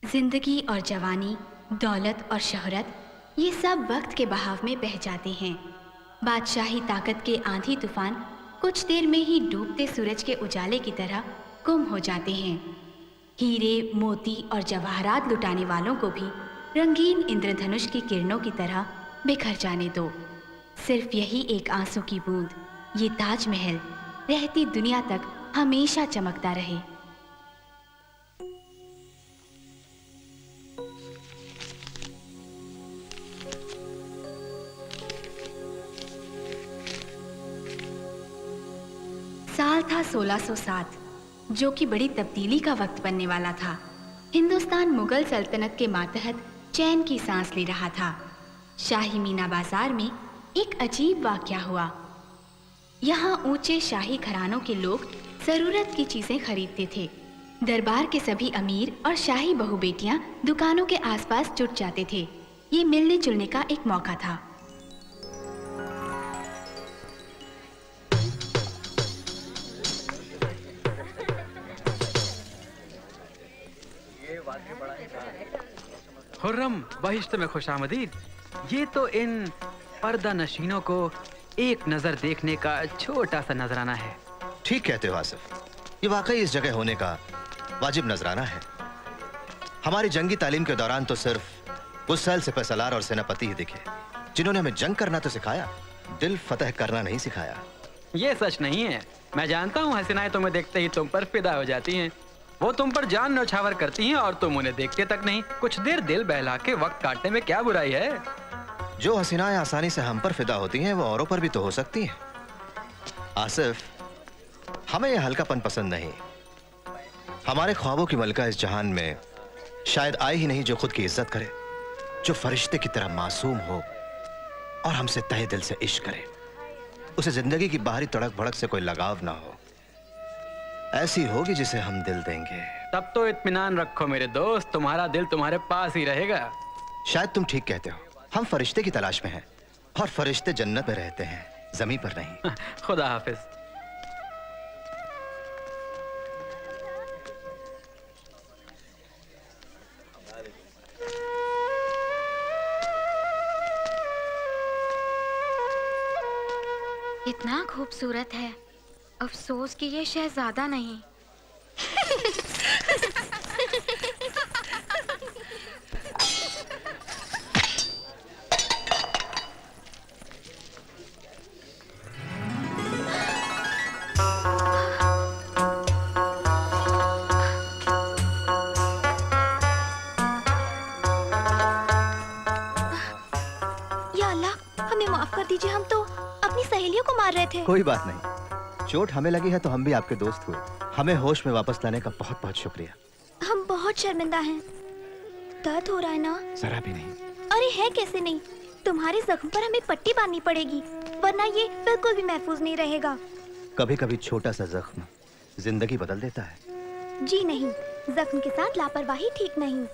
जिंदगी और जवानी, दौलत और शोहरत, ये सब वक्त के बहाव में बह जाते हैं। बादशाही ताकत के आंधी तूफान कुछ देर में ही डूबते सूरज के उजाले की तरह गुम हो जाते हैं। हीरे, मोती और जवाहरात लुटाने वालों को भी रंगीन इंद्रधनुष की किरणों की तरह बिखर जाने दो। सिर्फ यही एक आंसू की बूंद, ये ताजमहल रहती दुनिया तक हमेशा चमकता रहे। साल था 1607, जो कि बड़ी तब्दीली का वक्त बनने वाला था। हिंदुस्तान मुगल सल्तनत के मातहत चैन की सांस ले रहा था। शाही मीना बाजार में एक अजीब वाकया हुआ। यहाँ ऊंचे शाही घरानों के लोग जरूरत की चीजें खरीदते थे। दरबार के सभी अमीर और शाही बहू बेटियां दुकानों के आसपास जुट जाते थे। ये मिलने जुलने का एक मौका था। हुर्रम, बहिश्त में खुशामदीद। ये तो इन पर्दा नशीनों को एक नजर देखने का छोटा सा नजराना है। ठीक कहते हो आसिफ, ये वाकई इस जगह होने का वाजिब नजराना है। हमारी जंगी तालीम के दौरान तो सिर्फ गुस्सैल सिपहसालार और सेनापति ही दिखे, जिन्होंने हमें जंग करना तो सिखाया, दिल फतह करना नहीं सिखाया। ये सच नहीं है। मैं जानता हूँ हसीनाएं तुम्हें देखते ही तुम पर फिदा हो जाती हैं। वो तुम पर जान न्यौछावर करती हैं और तुम उन्हें देखते तक नहीं। कुछ देर दिल बहला के वक्त काटने में क्या बुराई है? जो हसीनाएं आसानी से हम पर फिदा होती हैं, वो औरों पर भी तो हो सकती हैं। आसिफ, हमें यह हल्कापन पसंद नहीं। हमारे ख्वाबों की मलका इस जहान में शायद आए ही नहीं जो खुद की इज्जत करे, जो फरिश्ते की तरह मासूम हो और हमसे तहे दिल से इश्क करे। उसे जिंदगी की बाहरी तड़क भड़क से कोई लगाव ना हो। ऐसी होगी जिसे हम दिल देंगे। तब तो इत्मीनान रखो मेरे दोस्त, तुम्हारा दिल तुम्हारे पास ही रहेगा। शायद तुम ठीक कहते हो। हम फरिश्ते की तलाश में हैं और फरिश्ते जन्नत में रहते हैं, जमीन पर नहीं। खुदा हाफिज। इतना खूबसूरत है, अफसोस कि ये शहजादा नहीं। या अल्लाह, हमें माफ कर दीजिए, हम तो अपनी सहेलियों को मार रहे थे। कोई बात नहीं, चोट हमें लगी है तो हम भी आपके दोस्त हुए। हमें होश में वापस लाने का बहुत बहुत शुक्रिया। हम बहुत शर्मिंदा हैं। दर्द हो रहा है ना? जरा भी नहीं। अरे है कैसे नहीं, तुम्हारे जख्म पर हमें पट्टी बांधनी पड़ेगी, वरना ये बिल्कुल भी महफूज नहीं रहेगा। कभी कभी छोटा सा जख्म जिंदगी बदल देता है। जी नहीं, जख्म के साथ लापरवाही ठीक नहीं।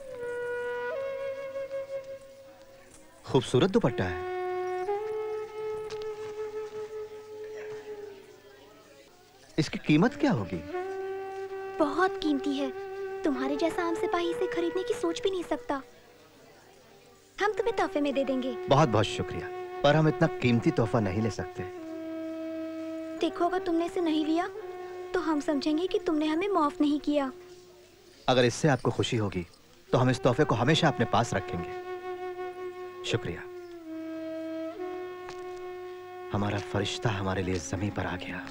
खूबसूरत दुपट्टा है। इसकी कीमत क्या होगी? बहुत कीमती है। तुम्हारे जैसा आम सिपाही इसे खरीदने की सोच भी नहीं सकता। हम तुम्हें तोहफे में दे देंगे। बहुत बहुत शुक्रिया, पर हम इतना कीमती तोहफा नहीं ले सकते। देखो, अगर तुमने इसे नहीं लिया तो हम समझेंगे कि तुमने हमें माफ नहीं किया। अगर इससे आपको खुशी होगी तो हम इस तोहफे को हमेशा अपने पास रखेंगे। शुक्रिया। हमारा फरिश्ता हमारे लिए जमीन पर आ गया।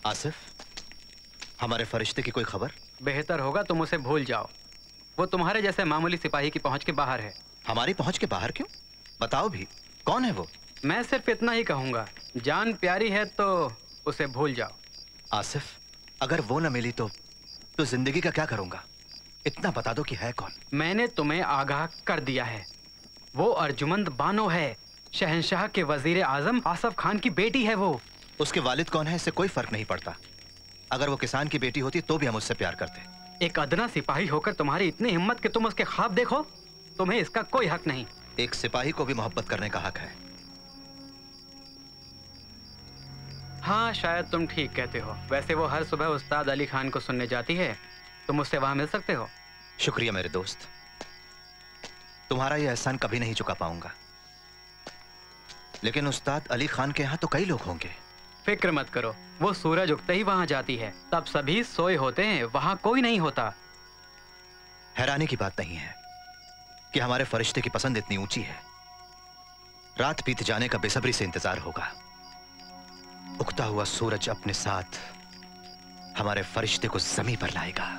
आसिफ, हमारे फरिश्ते की कोई खबर? बेहतर होगा तुम उसे भूल जाओ। वो तुम्हारे जैसे मामूली सिपाही की पहुंच के बाहर है। हमारी पहुंच के बाहर क्यों? बताओ भी, कौन है वो? मैं सिर्फ इतना ही कहूंगा, जान प्यारी है तो उसे भूल जाओ। आसिफ, अगर वो न मिली तो जिंदगी का क्या करूंगा? इतना बता दो कि है कौन? मैंने तुम्हें आगाह कर दिया है। वो अर्जुमंद बानो है, शहंशाह के वजीर आजम आसफ खान की बेटी है वो। उसके वालिद कौन है इससे कोई फर्क नहीं पड़ता। अगर वो किसान की बेटी होती तो भी हम उससे प्यार करते। एक अदना सिपाही होकर तुम्हारी इतनी हिम्मत कि तुम उसके ख्वाब देखो, तुम्हें इसका कोई हक नहीं। एक सिपाही को भी मोहब्बत करने का हक है। हाँ, शायद तुम ठीक कहते हो। वैसे वो हर सुबह उस्ताद अली खान को सुनने जाती है, तुम उससे वहां मिल सकते हो। शुक्रिया मेरे दोस्त, तुम्हारा यह एहसान कभी नहीं चुका पाऊंगा। लेकिन उस्ताद अली खान के यहाँ तो कई लोग होंगे। फिक्र मत करो, वो सूरज उगते ही वहां जाती है, तब सभी सोए होते हैं, वहां कोई नहीं होता। हैरानी की बात नहीं है कि हमारे फरिश्ते की पसंद इतनी ऊंची है। रात बीत जाने का बेसब्री से इंतजार होगा। उगता हुआ सूरज अपने साथ हमारे फरिश्ते को जमीन पर लाएगा।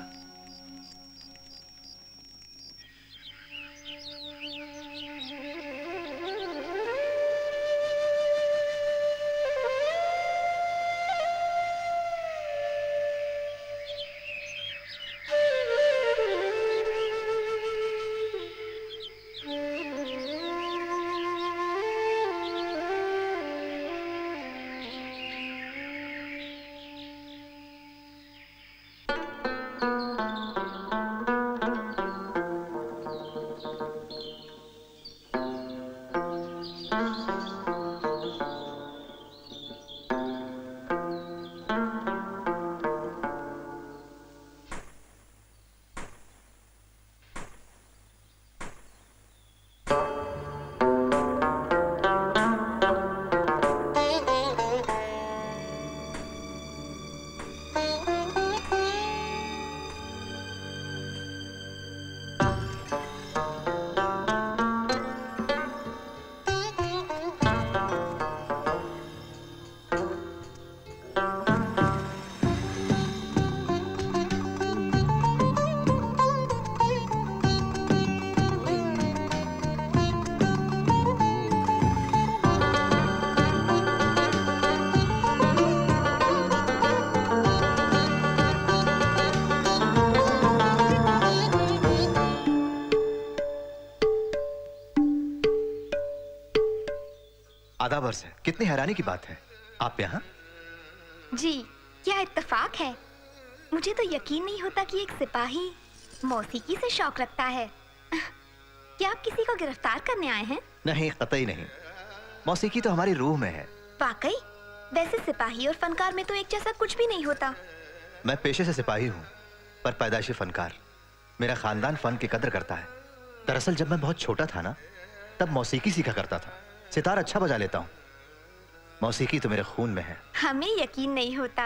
आधा वर्ष है, कितनी हैरानी की बात है। आप यहाँ? जी, क्या इत्तेफाक है। मुझे तो यकीन नहीं होता कि एक सिपाही मौसीकी से शौक रखता है। क्या आप किसी को गिरफ्तार करने आए हैं? नहीं, कतई नहीं। मौसीकी तो हमारी रूह में है। वाकई? वैसे सिपाही और फनकार में तो एक जैसा कुछ भी नहीं होता। मैं पेशे से सिपाही हूँ, पर पैदाइशी फनकार। मेरा खानदान फन की कदर करता है। दरअसल जब मैं बहुत छोटा था ना, तब मौसीकी सीखा करता था। सितार अच्छा बजा लेता हूँ। मौसीकी तो मेरे खून में है। हमें यकीन नहीं होता।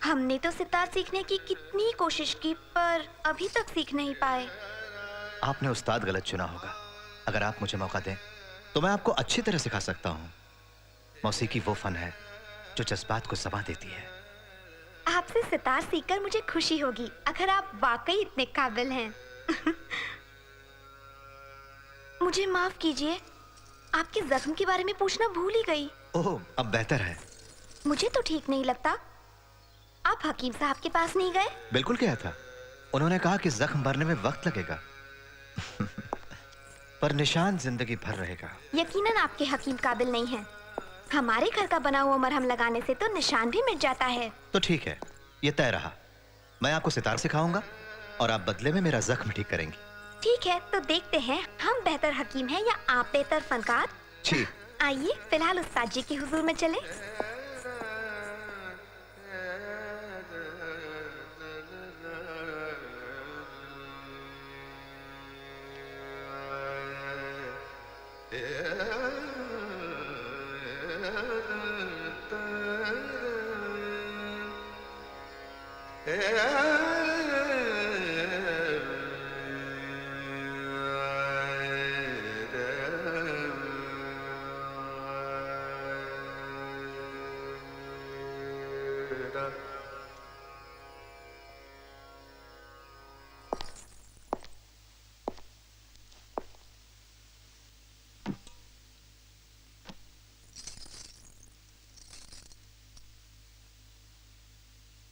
हमने तो सितार सीखने की कितनी कोशिश की, पर अभी तक सीख नहीं पाए। आपने उस्ताद गलत चुना होगा। अगर आप मुझे मौका दें तो मैं आपको अच्छी तरह सिखा सकता हूँ। मौसीकी वो फन है जो जज्बात को ज़बान देती है। आपसे सितार सीखकर मुझे खुशी होगी, अगर आप वाकई इतने काबिल हैं। मुझे माफ कीजिए, आपके जख्म के बारे में पूछना भूल ही गई। ओह, अब बेहतर है। मुझे तो ठीक नहीं लगता। आप हकीम साहब के पास नहीं गए? बिल्कुल गया था। उन्होंने कहा कि जख्म भरने में वक्त लगेगा पर निशान जिंदगी भर रहेगा। यकीनन आपके हकीम काबिल नहीं हैं। हमारे घर का बना हुआ मरहम लगाने से तो निशान भी मिट जाता है। तो ठीक है, ये तय रहा। मैं आपको सितार सिखाऊंगा और आप बदले में मेरा जख्म ठीक करेंगी। ठीक है, तो देखते हैं हम बेहतर हकीम हैं या आप बेहतर फनकार। जी। आइए फिलहाल उस्ताद जी के हुजूर में चलें।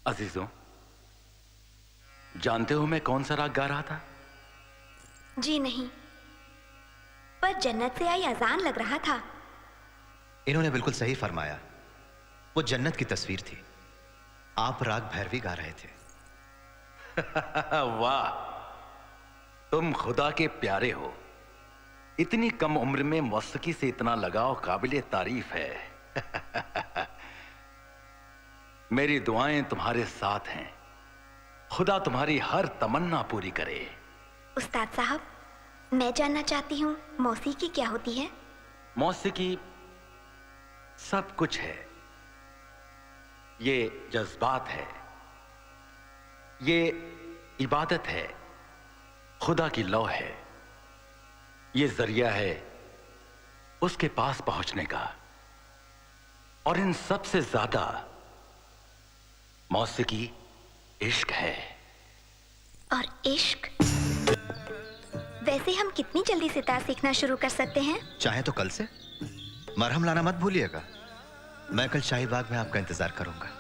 अजीजों, जानते हो मैं कौन सा राग गा रहा था? जी नहीं, पर जन्नत से आई अजान लग रहा था। इन्होंने बिल्कुल सही फरमाया, वो जन्नत की तस्वीर थी। आप राग भैरवी गा रहे थे। वाह, तुम खुदा के प्यारे हो। इतनी कम उम्र में मौसीकी से इतना लगाव काबिले तारीफ है। मेरी दुआएं तुम्हारे साथ हैं। खुदा तुम्हारी हर तमन्ना पूरी करे। उस्ताद साहब, मैं जानना चाहती हूँ मौसीकी क्या होती है? मौसीकी सब कुछ है। ये जज्बात है, ये इबादत है, खुदा की लौ है। ये जरिया है उसके पास पहुंचने का। और इन सब से ज्यादा मौसीकी इश्क है। और इश्क? वैसे हम कितनी जल्दी सितार सीखना शुरू कर सकते हैं? चाहे तो कल से। मरहम लाना मत भूलिएगा। मैं कल शाही बाग में आपका इंतजार करूंगा।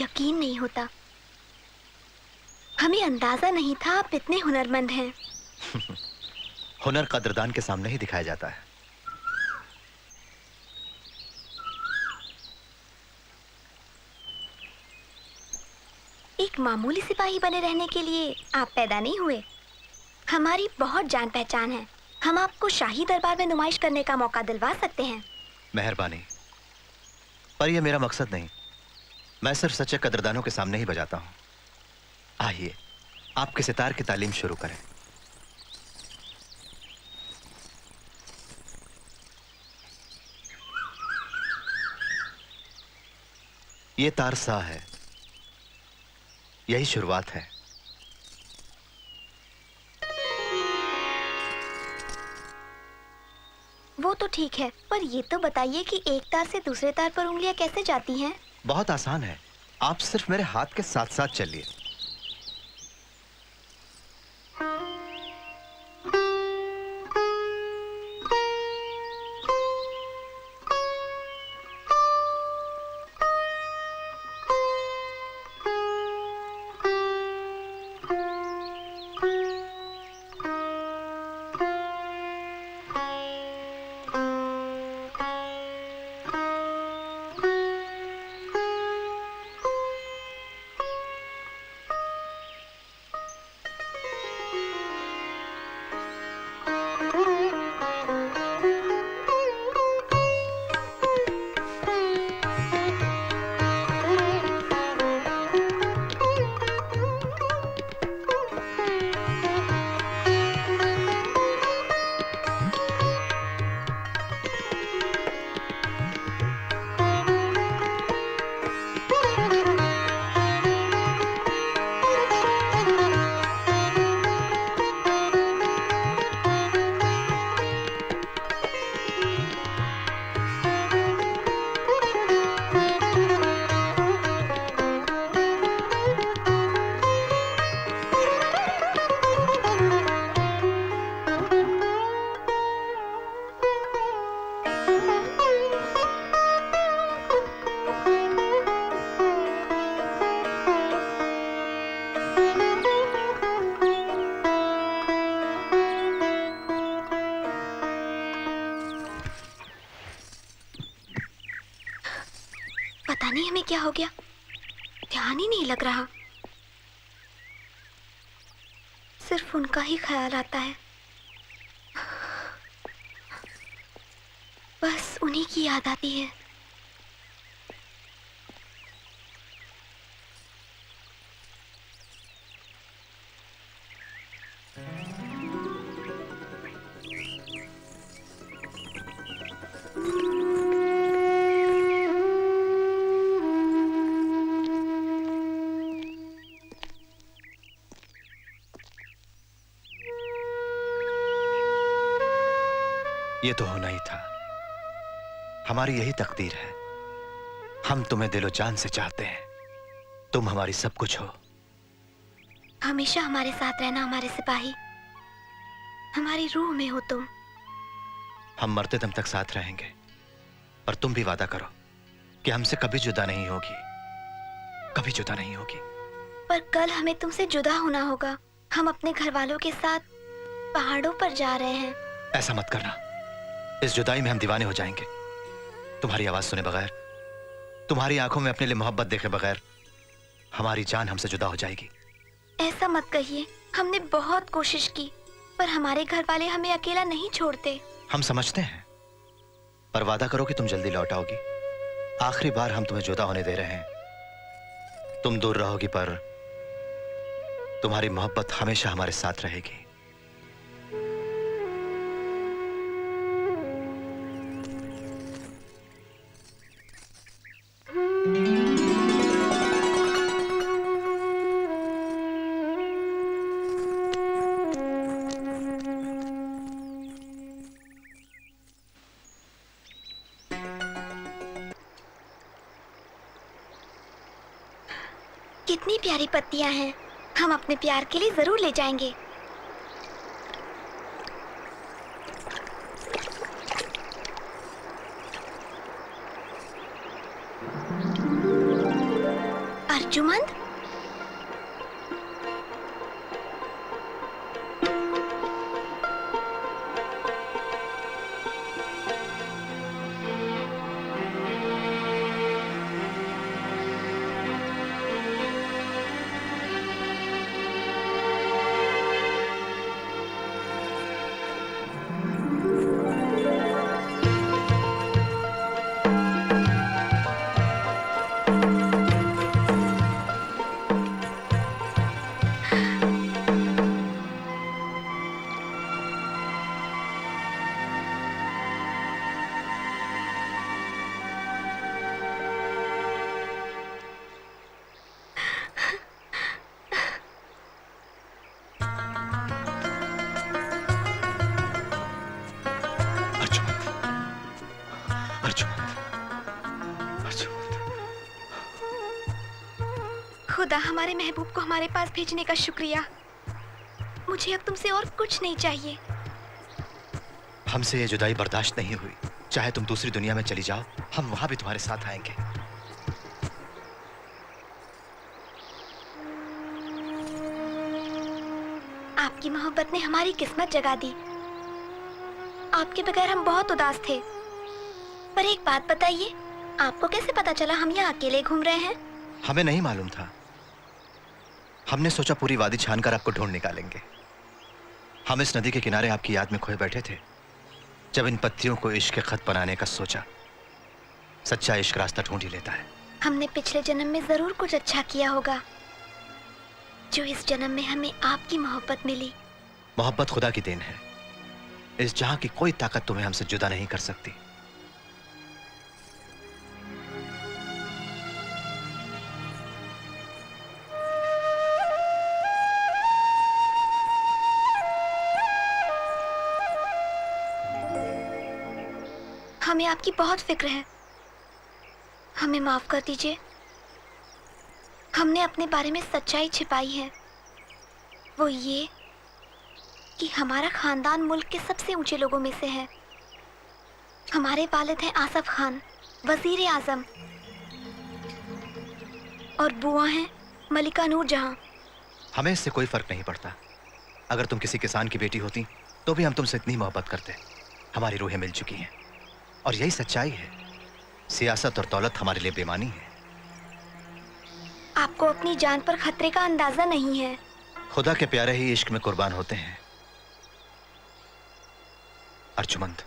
यकीन नहीं होता, हमें अंदाजा नहीं था आप इतने हुनरमंद हैं। हुनर कद्रदान के सामने ही दिखाया जाता है। एक मामूली सिपाही बने रहने के लिए आप पैदा नहीं हुए। हमारी बहुत जान पहचान है। हम आपको शाही दरबार में नुमाइश करने का मौका दिलवा सकते हैं। मेहरबानी, पर यह मेरा मकसद नहीं। मैं सिर्फ सच्चे कद्रदानों के सामने ही बजाता हूं। आइए, आपके सितार की तालीम शुरू करें। ये तार सा है, यही शुरुआत है। वो तो ठीक है, पर ये तो बताइए कि एक तार से दूसरे तार पर उंगलियां कैसे जाती हैं? बहुत आसान है। आप सिर्फ मेरे हाथ के साथ साथ चलिए। पता नहीं हमें क्या हो गया, ध्यान ही नहीं लग रहा, सिर्फ उनका ही ख्याल आता है, बस उन्हीं की याद आती है। ये तो होना ही था, हमारी यही तकदीर है। हम तुम्हें दिलो जान से चाहते हैं, तुम हमारी सब कुछ हो। हमेशा हमारे साथ रहना हमारे सिपाही, हमारी रूह में हो तुम। हम मरते दम तक साथ रहेंगे, पर तुम भी वादा करो कि हमसे कभी जुदा नहीं होगी, कभी जुदा नहीं होगी। पर कल हमें तुमसे जुदा होना होगा। हम अपने घर वालों के साथ पहाड़ों पर जा रहे हैं। ऐसा मत करना, इस जुदाई में हम दीवाने हो जाएंगे। तुम्हारी आवाज सुने बगैर, तुम्हारी आंखों में अपने लिए मोहब्बत देखे बगैर हमारी जान हमसे जुदा हो जाएगी। ऐसा मत कहिए, हमने बहुत कोशिश की, पर हमारे घर वाले हमें अकेला नहीं छोड़ते। हम समझते हैं, पर वादा करो कि तुम जल्दी लौट आओगी। आखिरी बार हम तुम्हें जुदा होने दे रहे हैं। तुम दूर रहोगी, पर तुम्हारी मोहब्बत हमेशा हमारे साथ रहेगी। कितनी प्यारी पत्तियां हैं, हम अपने प्यार के लिए जरूर ले जाएंगे। अर्जुमंद, खुदा हमारे महबूब को हमारे पास भेजने का शुक्रिया। मुझे अब तुमसे और कुछ नहीं चाहिए। हमसे ये जुदाई बर्दाश्त नहीं हुई। चाहे तुम दूसरी दुनिया में चली जाओ, हम वहां भी तुम्हारे साथ आएंगे। आपकी मोहब्बत ने हमारी किस्मत जगा दी। आपके बगैर हम बहुत उदास थे। पर एक बात बताइए, आपको कैसे पता चला हम यहाँ अकेले घूम रहे हैं? हमें नहीं मालूम था। हमने सोचा पूरी वादी छानकर आपको ढूंढ निकालेंगे। हम इस नदी के किनारे आपकी याद में खोए बैठे थे जब इन पत्तियों को इश्क के खत बनाने का सोचा। सच्चा इश्क रास्ता ढूंढ ही लेता है। हमने पिछले जन्म में जरूर कुछ अच्छा किया होगा, जो इस जन्म में हमें आपकी मोहब्बत मिली। मोहब्बत खुदा की देन है। इस जहां की कोई ताकत तुम्हें हमसे जुदा नहीं कर सकती। हमें आपकी बहुत फिक्र है, हमें माफ कर दीजिए। हमने अपने बारे में सच्चाई छिपाई है, वो ये कि हमारा खानदान मुल्क के सबसे ऊंचे लोगों में से है। हमारे वालिद हैं आसफ खान, वजीर आजम, और बुआ हैं मलिका नूर जहां। हमें इससे कोई फर्क नहीं पड़ता। अगर तुम किसी किसान की बेटी होती तो भी हम तुमसे इतनी मोहब्बत करते। हमारी रूहें मिल चुकी हैं और यही सच्चाई है। सियासत और दौलत हमारे लिए बेमानी है। आपको अपनी जान पर खतरे का अंदाजा नहीं है। खुदा के प्यारे ही इश्क में कुर्बान होते हैं। अर्जुमंद,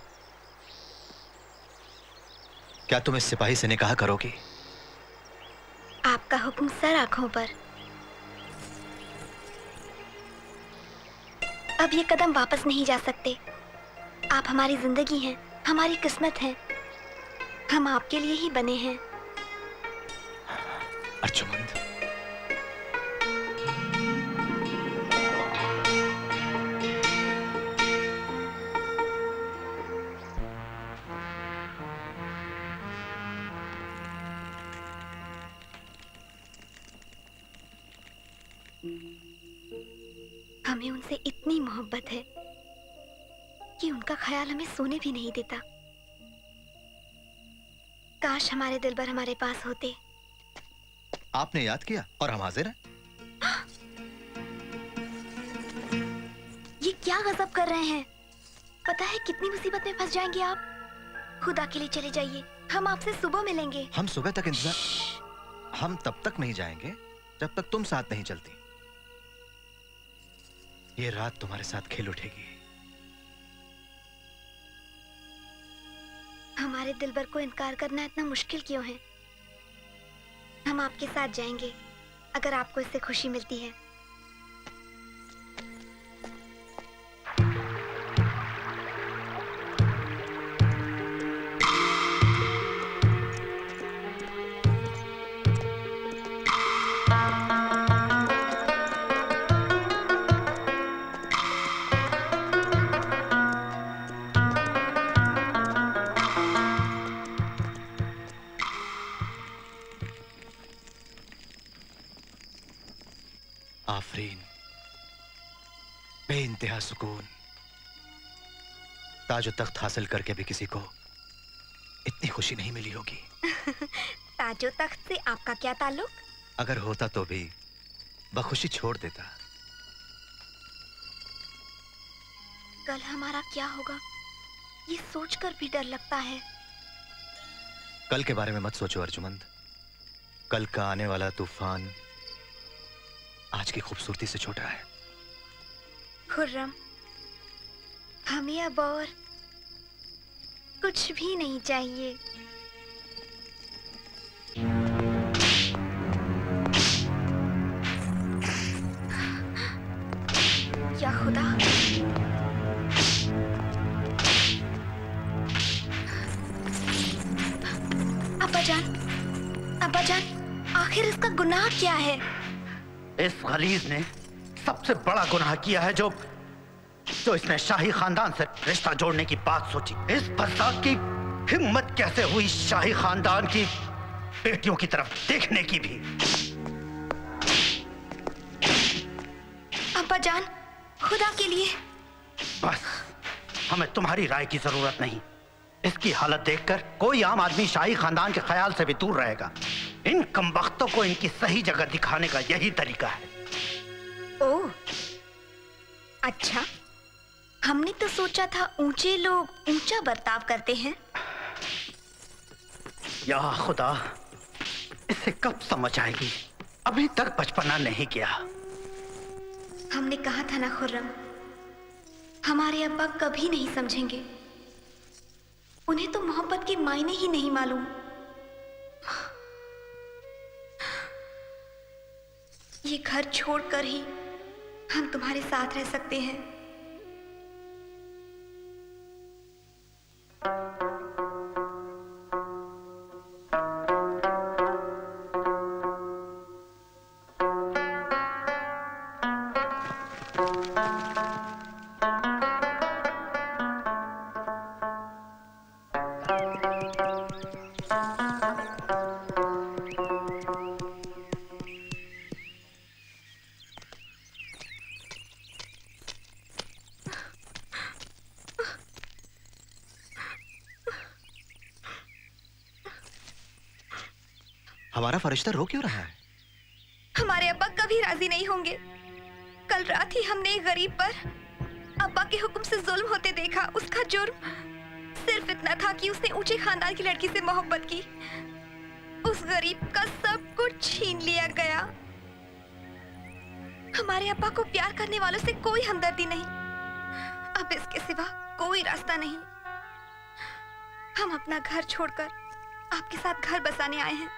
क्या तुम इस सिपाही से निकाह करोगी? आपका हुक्म सर आंखों पर। अब ये कदम वापस नहीं जा सकते। आप हमारी जिंदगी हैं, हमारी किस्मत हैं। हम आपके लिए ही बने हैं। अर्जुमंद, हमें उनसे इतनी मोहब्बत है कि उनका ख्याल हमें सोने भी नहीं देता। काश हमारे दिलबर हमारे पास होते। आपने याद किया और हम हाजिर हैं। ये क्या गजब कर रहे हैं? पता है कितनी मुसीबत में फंस जाएंगे आप। खुदा के लिए चले जाइए, हम आपसे सुबह मिलेंगे। हम सुबह तक इंतजार। हम तब तक नहीं जाएंगे जब तक तुम साथ नहीं चलती। ये रात तुम्हारे साथ खेल उठेगी। हमारे दिलबर को इनकार करना इतना मुश्किल क्यों है? हम आपके साथ जाएंगे अगर आपको इससे खुशी मिलती है। आफरीन, बेइंतहा सुकून। ताजो तख्त हासिल करके भी किसी को इतनी खुशी नहीं मिली होगी। ताजो तख्त से आपका क्या ताल्लुक? अगर होता तो भी बखुशी छोड़ देता। कल हमारा क्या होगा ये सोचकर भी डर लगता है। कल के बारे में मत सोचो अर्जुमंद। कल का आने वाला तूफान आज की खूबसूरती से छोटा है। खुर्रम, हमें अब और कुछ भी नहीं चाहिए। या खुदा, अब्बा जान, आखिर इसका गुनाह क्या है? इस गलीज ने सबसे बड़ा गुनाह किया है जो इसने शाही खानदान से रिश्ता जोड़ने की बात सोची। इस बरसात की हिम्मत कैसे हुई शाही खानदान की बेटियों की तरफ देखने की भी। अब्बा जान, खुदा के लिए। बस, हमें तुम्हारी राय की जरूरत नहीं। इसकी हालत देखकर कोई आम आदमी शाही खानदान के ख्याल से भी दूर रहेगा। इन कमबख्तों को इनकी सही जगह दिखाने का यही तरीका है। ओह, अच्छा। हमने तो सोचा था ऊंचे लोग ऊंचा बर्ताव करते हैं। या खुदा, इसे कब समझ आएगी? अभी तक बचपना नहीं गया। हमने कहा था ना खुर्रम, हमारे अब्बा कभी नहीं समझेंगे। उन्हें तो मोहब्बत के मायने ही नहीं मालूम। ये घर छोड़कर ही हम तुम्हारे साथ रह सकते हैं। हमारा फरिश्ता रो क्यों रहा है? हमारे अब्बा कभी राजी नहीं होंगे। कल रात ही हमने एक गरीब पर अब्बा के हुक्म से जुल्म होते देखा। उसका जुर्म सिर्फ इतना था कि उसने ऊंचे खानदान की लड़की से मोहब्बत की। उस गरीब का सब कुछ छीन लिया गया। हमारे अब्बा को प्यार करने वालों से कोई हमदर्दी नहीं। अब इसके सिवा कोई रास्ता नहीं। हम अपना घर छोड़कर आपके साथ घर बसाने आए हैं।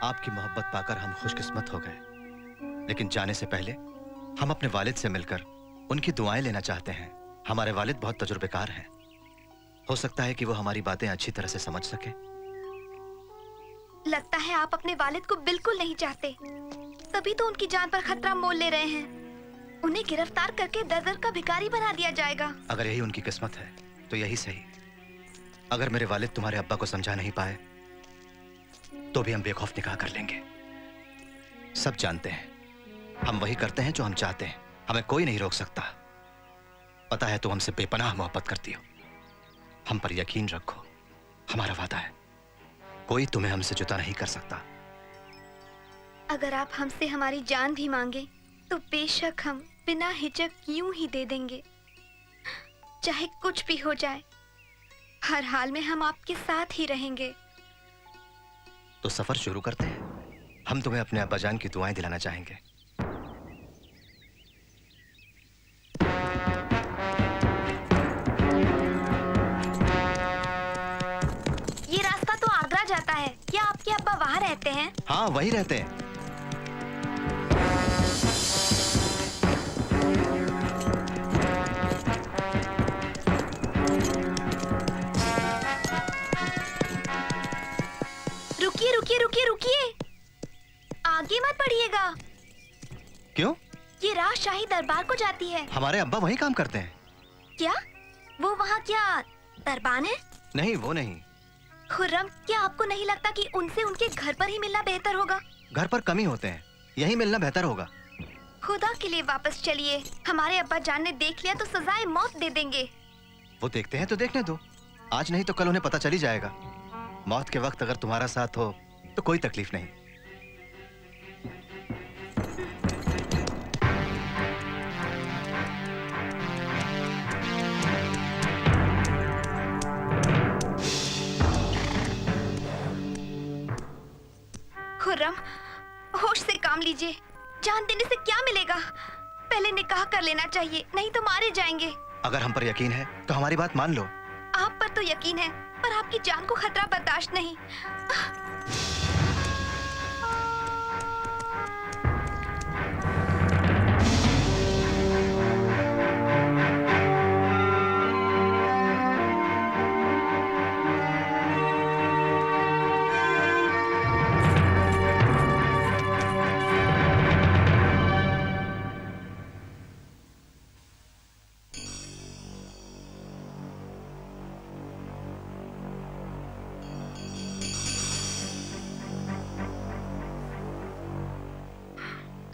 आपकी मोहब्बत पाकर हम खुशकिस्मत हो गए, लेकिन जाने से पहले हम अपने वालिद से मिलकर उनकी दुआएं लेना चाहते हैं। हमारे वालिद बहुत तजुर्बेकार हैं। हो सकता है कि वो हमारी बातें अच्छी तरह से समझ सके। लगता है आप अपने वालिद को बिल्कुल नहीं चाहते, तभी तो उनकी जान पर खतरा मोल ले रहे हैं। उन्हें गिरफ्तार करके दर दर का भिखारी बना दिया जाएगा। अगर यही उनकी किस्मत है तो यही सही। अगर मेरे वालिद तुम्हारे अब्बा को समझा नहीं पाए तो भी हम बेखौफ निकाह कर लेंगे। सब जानते हैं हम वही करते हैं जो हम चाहते हैं। हमें कोई नहीं रोक सकता। पता है तुम हमसे बेपनाह मोहब्बत करती हो। हम पर यकीन रखो, हमारा वादा है कोई तुम्हें हमसे जुदा नहीं कर सकता। अगर आप हमसे हमारी जान भी मांगे तो बेशक हम बिना हिचक यूं ही दे देंगे। चाहे कुछ भी हो जाए, हर हाल में हम आपके साथ ही रहेंगे। तो सफर शुरू करते हैं। हम तुम्हें अपने अब्बाजान की दुआएं दिलाना चाहेंगे। ये रास्ता तो आगरा जाता है। क्या आपके अब्बा वहाँ रहते हैं? हाँ, वही रहते हैं। रुकिए रुकिए रुकिए रुकिए, आगे मत बढ़िएगा। क्यों? ये राह शाही दरबार को जाती है। हमारे अब्बा वही काम करते हैं। क्या वो वहाँ क्या दरबान है? नहीं, वो नहीं। खुर्रम, क्या आपको नहीं लगता कि उनसे उनके घर पर ही मिलना बेहतर होगा? घर पर कम ही होते हैं, यही मिलना बेहतर होगा। खुदा के लिए वापस चलिए। हमारे अब्बा जान ने देख लिया तो सजाए मौत दे देंगे। वो देखते हैं तो देखने दो। आज नहीं तो कल उन्हें पता चली जाएगा। मौत के वक्त अगर तुम्हारा साथ हो तो कोई तकलीफ नहीं। खुर्रम, होश से काम लीजिए। जान देने से क्या मिलेगा? पहले निकाह कर लेना चाहिए, नहीं तो मारे जाएंगे। अगर हम पर यकीन है तो हमारी बात मान लो। आप पर तो यकीन है, पर आपकी जान को खतरा बर्दाश्त नहीं।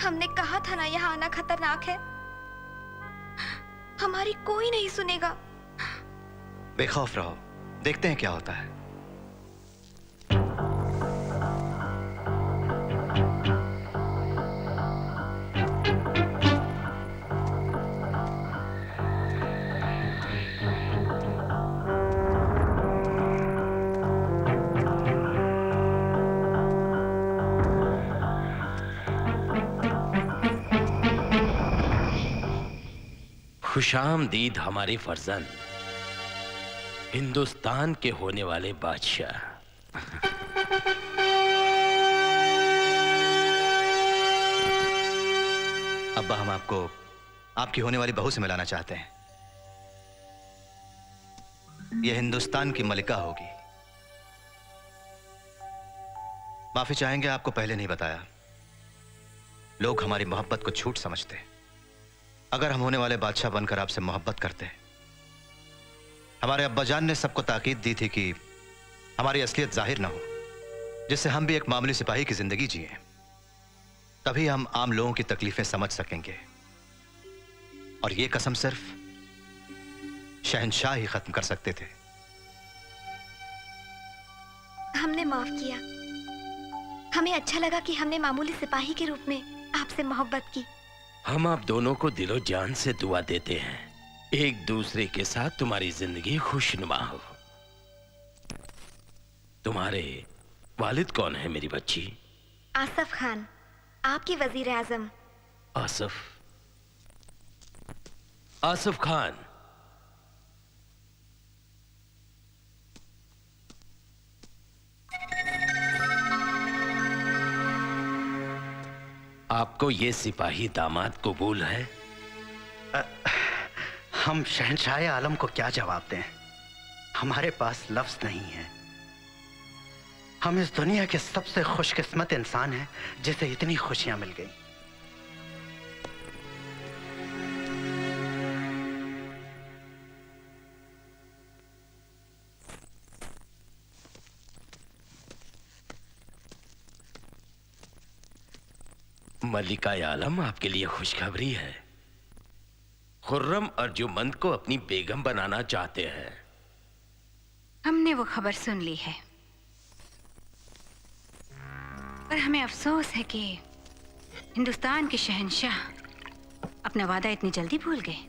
हमने कहा था ना यहाँ आना खतरनाक है। हमारी कोई नहीं सुनेगा। बेखौफ रहो, देखते हैं क्या होता है। खुशामदीद हमारे फर्जंद, हिंदुस्तान के होने वाले बादशाह। अब्बा, हम आपको आपकी होने वाली बहू से मिलाना चाहते हैं। यह हिंदुस्तान की मलिका होगी। माफी चाहेंगे, आपको पहले नहीं बताया। लोग हमारी मोहब्बत को झूठ समझते हैं। अगर हम होने वाले बादशाह बनकर आपसे मोहब्बत करते, हमारे अब्बाजान ने सबको ताकीद दी थी कि हमारी असलियत जाहिर ना हो, जिससे हम भी एक मामूली सिपाही की जिंदगी जिए। तभी हम आम लोगों की तकलीफें समझ सकेंगे। और ये कसम सिर्फ शहंशाह ही खत्म कर सकते थे। हमने माफ किया। हमें अच्छा लगा कि हमने मामूली सिपाही के रूप में आपसे मोहब्बत की। हम आप दोनों को दिलो जान से दुआ देते हैं, एक दूसरे के साथ तुम्हारी जिंदगी खुशनुमा हो। तुम्हारे वालिद कौन है मेरी बच्ची? आसफ खान, आपके वजीर आजम। आसफ? आसफ खान, आपको ये सिपाही दामाद कबूल है? हम शहंशाह आलम को क्या जवाब दें? हमारे पास लफ्ज नहीं है। हम इस दुनिया के सबसे खुशकिस्मत इंसान हैं जिसे इतनी खुशियां मिल गई। मलिका आलम, आपके लिए खुशखबरी है। खुर्रम अर्जुमंद को अपनी बेगम बनाना चाहते हैं। हमने वो खबर सुन ली है, पर हमें अफसोस है कि हिंदुस्तान के शहंशाह अपना वादा इतनी जल्दी भूल गए।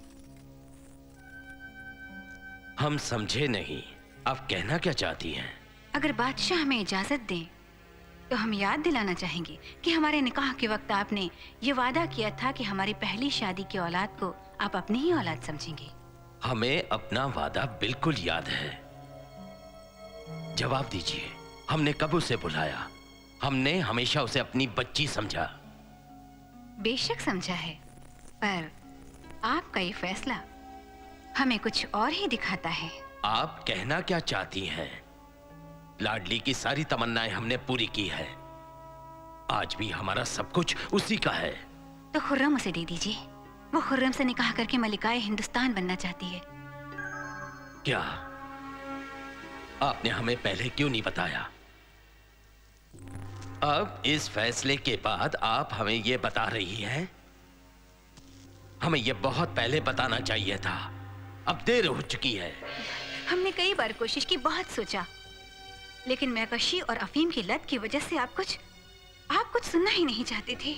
हम समझे नहीं, आप कहना क्या चाहती हैं? अगर बादशाह हमें इजाजत दें तो हम याद दिलाना चाहेंगे कि हमारे निकाह के वक्त आपने ये वादा किया था कि हमारी पहली शादी की औलाद को आप अपनी ही औलाद समझेंगे। हमें अपना वादा बिल्कुल याद है। जवाब दीजिए, हमने कब उसे बुलाया? हमने हमेशा उसे अपनी बच्ची समझा। बेशक समझा है, पर आपका ये फैसला हमें कुछ और ही दिखाता है। आप कहना क्या चाहती हैं? लाडली की सारी तमन्नाएं हमने पूरी की है। आज भी हमारा सब कुछ उसी का है। तो खुर्रम उसे दे दीजिए। वो खुर्रम से निकाह करके मलिकाए हिंदुस्तान बनना चाहती है। क्या आपने हमें पहले क्यों नहीं बताया? अब इस फैसले के बाद आप हमें यह बता रही हैं? हमें यह बहुत पहले बताना चाहिए था। अब देर हो चुकी है। हमने कई बार कोशिश की, बहुत सोचा, लेकिन मैकशी और अफीम की लत की वजह से आप कुछ सुनना ही नहीं चाहते थे।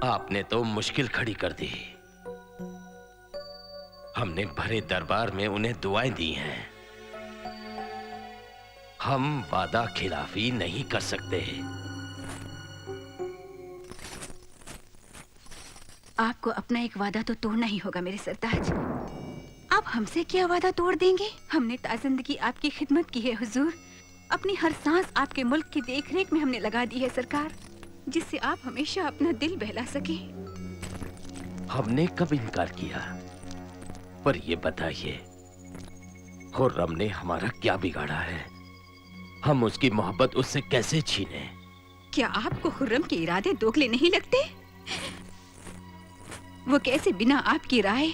आपने तो मुश्किल खड़ी कर दी। हमने भरे दरबार में उन्हें दुआएं दी हैं। हम वादा खिलाफी नहीं कर सकते। आपको अपना एक वादा तो तोड़ना ही होगा मेरे सरताज। आप हमसे क्या वादा तोड़ देंगे? हमने ताजिंदगी आपकी खिदमत की है हुजूर। अपनी हर सांस आपके मुल्क की देखरेख में हमने लगा दी है सरकार, जिससे आप हमेशा अपना दिल बहला सके। हमने कब इनकार किया? पर ये बताइए, खुर्रम ने हमारा क्या बिगाड़ा है? हम उसकी मोहब्बत उससे कैसे छीने? क्या आपको खुर्रम के इरादे दोगले नहीं लगते? वो कैसे बिना आपकी राय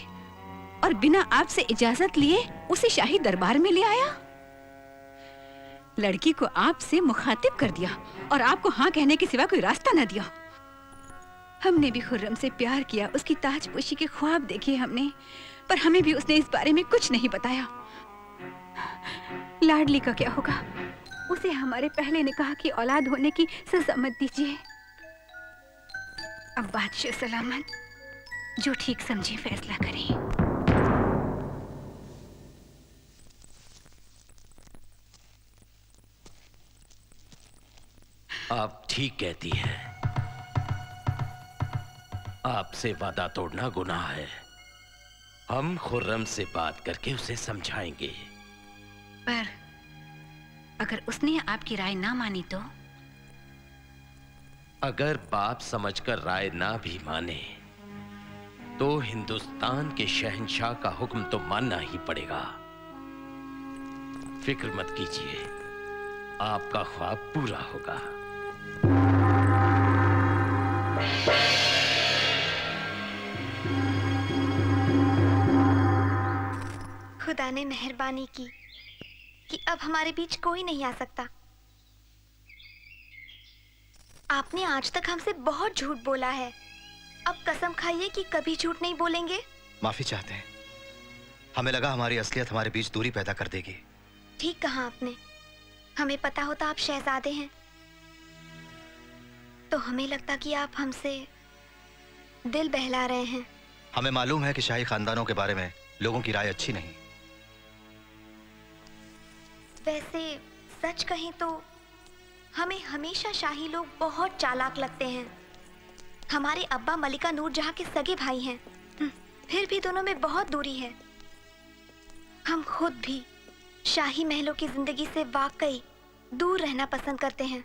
और बिना आपसे इजाजत लिए उसे शाही दरबार में ले आया? लड़की को आपसे मुखातिब कर दिया और आपको हाँ कहने के सिवा कोई रास्ता न दिया। हमने भी खुर्रम से प्यार किया, उसकी ताजपोशी के ख्वाब देखे हमने, पर हमें भी उसने इस बारे में कुछ नहीं बताया। लाडली का क्या होगा? उसे हमारे पहले निकाह की औलाद होने की सजा मत दीजिए। अब बादशाह सलामत, जो ठीक समझे फैसला करें। आप ठीक कहती हैं। आपसे वादा तोड़ना गुनाह है। हम खुर्रम से बात करके उसे समझाएंगे। पर अगर उसने आपकी राय ना मानी तो? अगर बाप समझकर राय ना भी माने तो हिंदुस्तान के शहंशाह का हुक्म तो मानना ही पड़ेगा। फिक्र मत कीजिए, आपका ख्वाब पूरा होगा। खुदा ने मेहरबानी की कि अब हमारे बीच कोई नहीं आ सकता। आपने आज तक हमसे बहुत झूठ बोला है। अब कसम खाइए कि कभी झूठ नहीं बोलेंगे। माफी चाहते हैं। हमें लगा हमारी असलियत हमारे बीच दूरी पैदा कर देगी। ठीक कहा आपने। हमें पता होता आप शहजादे हैं तो हमें लगता कि आप हमसे दिल बहला रहे हैं। हमें मालूम है कि शाही खानदानों के बारे में लोगों की राय अच्छी नहीं। वैसे सच कहें तो हमें हमेशा शाही लोग बहुत चालाक लगते हैं। हमारे अब्बा मलिका नूरजहां के सगे भाई हैं, फिर भी दोनों में बहुत दूरी है। हम खुद भी शाही महलों की जिंदगी से वाकई दूर रहना पसंद करते हैं।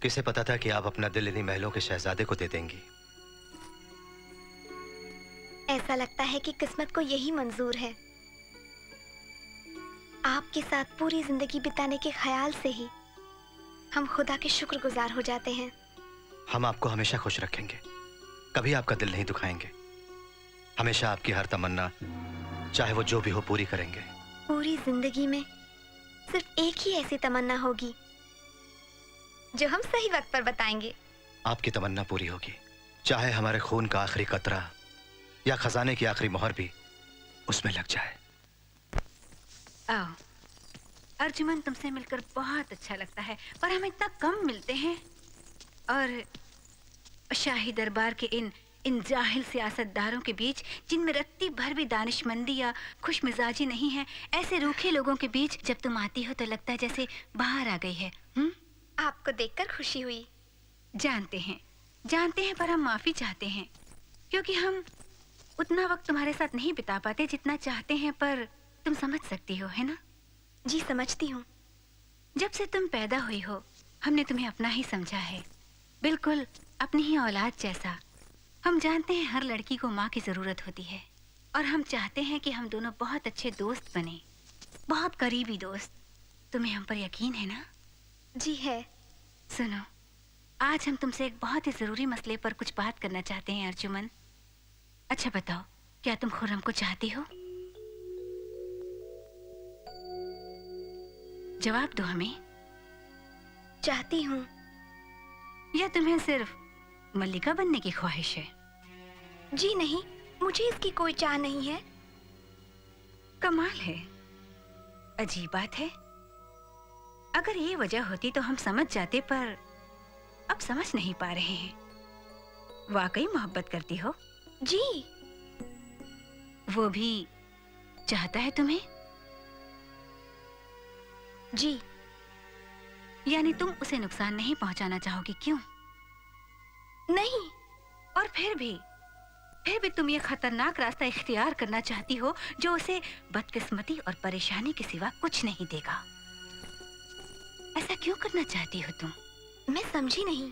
किसे पता था कि आप अपना दिल इन्हीं महलों के शहजादे को दे देंगी। ऐसा लगता है कि किस्मत को यही मंजूर है। आपके साथ पूरी जिंदगी बिताने के ख्याल से ही हम खुदा के शुक्रगुजार हो जाते हैं। हम आपको हमेशा खुश रखेंगे, कभी आपका दिल नहीं दुखाएंगे। हमेशा आपकी हर तमन्ना, चाहे वो जो भी हो, पूरी करेंगे। पूरी जिंदगी में सिर्फ एक ही ऐसी तमन्ना होगी जो हम सही वक्त पर बताएंगे। आपकी तमन्ना पूरी होगी, चाहे हमारे खून का आखिरी कतरा या खजाने की आखिरी मोहर भी उसमें लग जाए। आओ अर्जुमन, तुमसे मिलकर बहुत अच्छा लगता है, पर हम इतना कम मिलते हैं। और शाही दरबार के इन जाहिल सियासतदारों के बीच, जिनमें रत्ती भर भी दानिशमंदी या खुशमिजाजी नहीं है, ऐसे रूखे लोगों के बीच जब तुम आती हो तो लगता है जैसे बाहर आ गई है। आपको देखकर खुशी हुई। जानते हैं, पर हम माफी चाहते हैं, क्योंकि हम उतना वक्त तुम्हारे साथ नहीं बिता पाते जितना चाहते हैं। पर तुम समझ सकती हो, है ना? जी समझती हूँ। जब से तुम पैदा हुई हो, हमने तुम्हें अपना ही समझा है, बिल्कुल अपनी ही औलाद जैसा। हम जानते हैं हर लड़की को माँ की जरूरत होती है, और हम चाहते हैं कि हम दोनों बहुत अच्छे दोस्त बने, बहुत करीबी दोस्त। तुम्हें हम पर यकीन है ना? जी है। सुनो, आज हम तुमसे एक बहुत ही जरूरी मसले पर कुछ बात करना चाहते हैं अर्जुमन। अच्छा बताओ, क्या तुम खुर्रम को चाहती हो? जवाब दो हमें। चाहती हूँ। या तुम्हें सिर्फ मल्लिका बनने की ख्वाहिश है? जी नहीं, मुझे इसकी कोई चाह नहीं है। कमाल है, अजीब बात है। अगर ये वजह होती तो हम समझ जाते, पर अब समझ नहीं पा रहे हैं। वाकई मोहब्बत करती हो? जी। वो भी चाहता है तुम्हें? जी। यानी तुम उसे नुकसान नहीं पहुंचाना चाहोगी, क्यों? नहीं। और फिर भी तुम ये खतरनाक रास्ता इख्तियार करना चाहती हो जो उसे बदकिस्मती और परेशानी के सिवा कुछ नहीं देगा। ऐसा क्यों करना चाहती हो तुम? मैं समझी नहीं।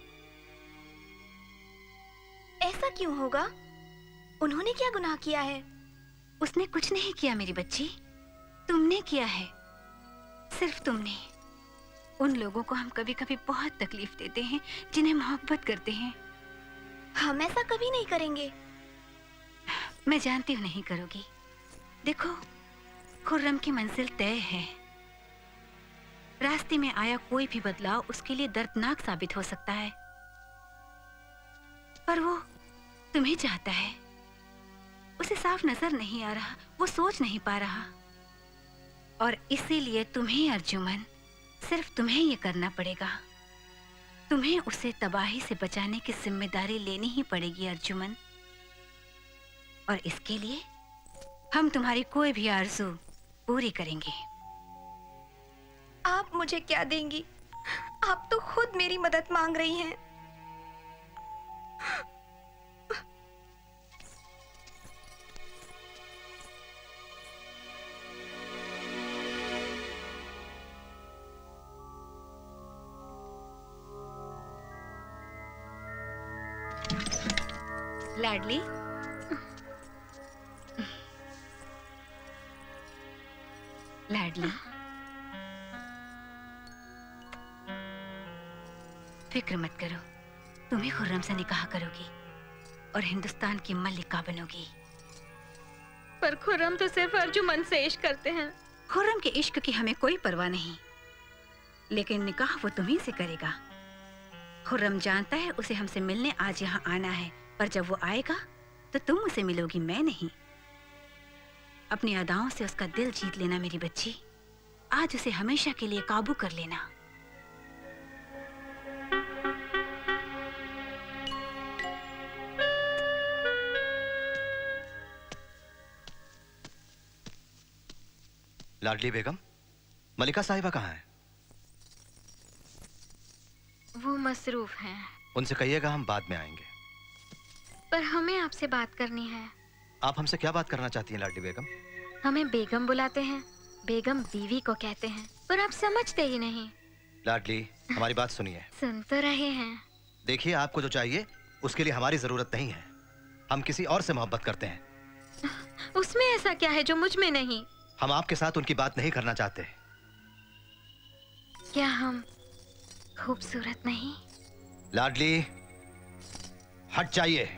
ऐसा क्यों होगा? उन्होंने क्या गुनाह किया है? उसने कुछ नहीं किया मेरी बच्ची, तुमने किया है। सिर्फ तुमने। उन लोगों को हम कभी कभी बहुत तकलीफ देते हैं जिन्हें मोहब्बत करते हैं। हम ऐसा कभी नहीं करेंगे। मैं जानती हूँ नहीं करोगी। देखो, खुर्रम की मंजिल तय है। रास्ते में आया कोई भी बदलाव उसके लिए दर्दनाक साबित हो सकता है, पर वो तुम्हें चाहता है। उसे साफ नजर नहीं आ रहा, वो सोच नहीं पा रहा, और इसीलिए तुम्हें अर्जुमन, सिर्फ तुम्हें ये करना पड़ेगा। तुम्हें उसे तबाही से बचाने की जिम्मेदारी लेनी ही पड़ेगी अर्जुमन। और इसके लिए हम तुम्हारी कोई भी आरज़ू पूरी करेंगे। आप मुझे क्या देंगी? आप तो खुद मेरी मदद मांग रही हैं। लाडली, लाडली, फिक्र मत करो, तुम्हें खुर्रम से निकाह करोगी और हिंदुस्तान की मल्लिका बनोगी। पर खुर्रम तो सिर्फ अर्जुमन से इश्क करते हैं। खुर्रम के इश्क की हमें कोई परवाह नहीं, लेकिन निकाह वो तुम्हीं से करेगा। खुर्रम जानता है उसे हमसे मिलने आज यहाँ आना है, पर जब वो आएगा तो तुम उसे मिलोगी, मैं नहीं। अपनी अदाओं से उसका दिल जीत लेना मेरी बच्ची। आज उसे हमेशा के लिए काबू कर लेना। लाडली बेगम, मलिका साहिबा कहाँ है? वो मसरूफ हैं, उनसे कहिएगा हम बाद में आएंगे। पर हमें आपसे बात करनी है। आप हमसे क्या बात करना चाहती हैं लाडली बेगम? हमें बेगम बुलाते हैं, बेगम बीवी को कहते हैं, पर आप समझते ही नहीं। लाडली, हमारी बात सुनिए। सुन तो रहे हैं। देखिए, आपको जो चाहिए उसके लिए हमारी जरूरत नहीं है। हम किसी और से मोहब्बत करते हैं। उसमें ऐसा क्या है जो मुझ में नहीं? हम आपके साथ उनकी बात नहीं करना चाहते। क्या हम खूबसूरत नहीं? लाडली, हट जाइए।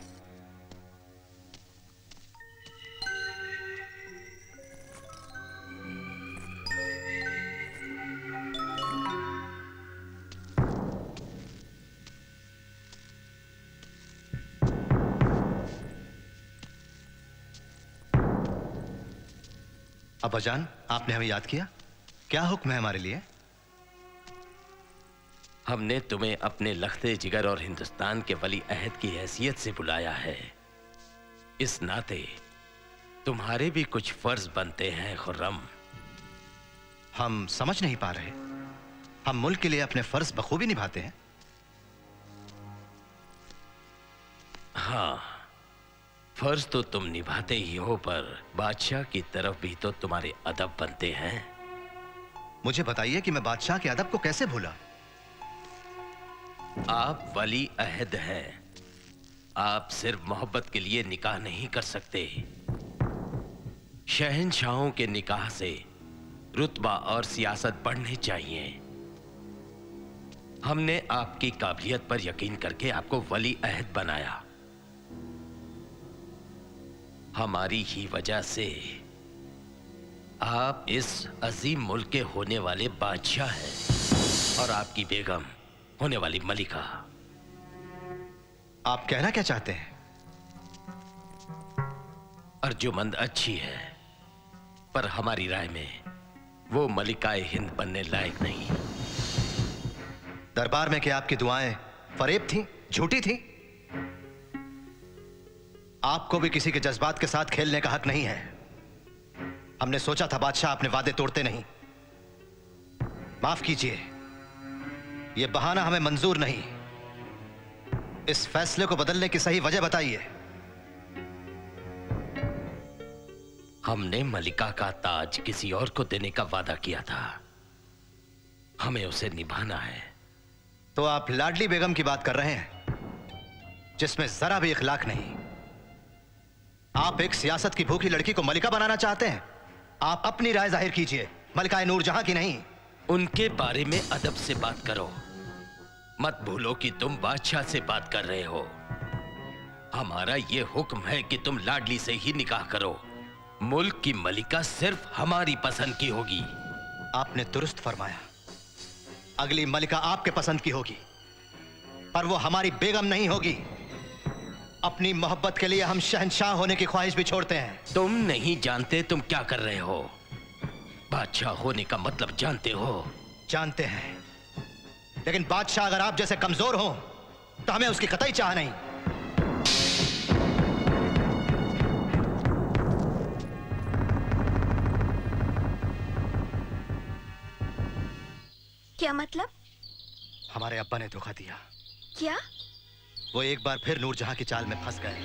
अब्बाजान, आपने हमें याद किया। क्या हुक्म है हमारे लिए? हमने तुम्हें अपने लख्ते जिगर और हिंदुस्तान के वली अहद की हैसियत से बुलाया है। इस नाते तुम्हारे भी कुछ फर्ज बनते हैं खुर्रम। हम समझ नहीं पा रहे। हम मुल्क के लिए अपने फर्ज बखूबी निभाते हैं। हाँ, फर्ज तो तुम निभाते ही हो, पर बादशाह की तरफ भी तो तुम्हारे अदब बनते हैं। मुझे बताइए कि मैं बादशाह के अदब को कैसे भूला? आप वली अहद हैं। आप सिर्फ मोहब्बत के लिए निकाह नहीं कर सकते। शहंशाहों के निकाह से रुतबा और सियासत बढ़ने चाहिए। हमने आपकी काबिलियत पर यकीन करके आपको वली अहद बनाया। हमारी ही वजह से आप इस अजीम मुल्क के होने वाले बादशाह हैं और आपकी बेगम होने वाली मलिका। आप कहना क्या चाहते हैं? अर्जुमंद अच्छी है, पर हमारी राय में वो मलिकाए हिंद बनने लायक नहीं। दरबार में क्या आपकी दुआएं फरेब थीं, झूठी थीं? आपको भी किसी के जज्बात के साथ खेलने का हक नहीं है। हमने सोचा था बादशाह अपने वादे तोड़ते नहीं। माफ कीजिए, यह बहाना हमें मंजूर नहीं। इस फैसले को बदलने की सही वजह बताइए। हमने मलिका का ताज किसी और को देने का वादा किया था। हमें उसे निभाना है। तो आप लाडली बेगम की बात कर रहे हैं, जिसमें जरा भी इखलाक नहीं। आप एक सियासत की भूखी लड़की को मलिका बनाना चाहते हैं। आप अपनी राय जाहिर कीजिए, मलिका नूरजहां की नहीं। उनके बारे में अदब से बात करो। मत भूलो कि तुम बादशाह से बात कर रहे हो। हमारा यह हुक्म है कि तुम लाडली से ही निकाह करो। मुल्क की मलिका सिर्फ हमारी पसंद की होगी। आपने दुरुस्त फरमाया। अगली मलिका आपके पसंद की होगी, पर वो हमारी बेगम नहीं होगी। अपनी मोहब्बत के लिए हम शहंशाह होने की ख्वाहिश भी छोड़ते हैं। तुम नहीं जानते तुम क्या कर रहे हो। बादशाह होने का मतलब जानते हो? जानते हैं, लेकिन बादशाह अगर आप जैसे कमजोर हो तो हमें उसकी कतई चाह नहीं। क्या मतलब? हमारे अब्बा ने धोखा दिया। क्या? वो एक बार फिर नूरजहां की चाल में फंस गए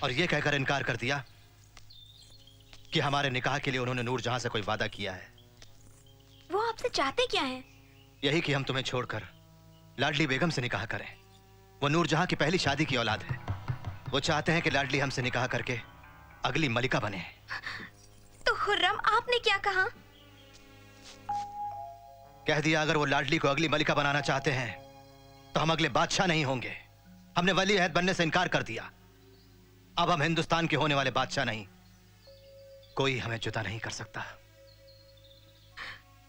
और ये कहकर इनकार कर दिया कि हमारे निकाह के लिए उन्होंने नूरजहां से कोई वादा किया है। वो आपसे चाहते क्या हैं? यही कि हम तुम्हें छोड़कर लाडली बेगम से निकाह करें। वो नूरजहां की पहली शादी की औलाद है। वो चाहते हैं कि लाडली हमसे निकाह करके अगली मलिका बने। तो खुर्रम, आपने क्या कहा? कह दिया, अगर वो लाडली को अगली मलिका बनाना चाहते हैं तो हम अगले बादशाह नहीं होंगे। हमने वली अहद बनने से इनकार कर दिया। अब हम हिंदुस्तान के होने वाले बादशाह नहीं। कोई हमें जुदा नहीं कर सकता।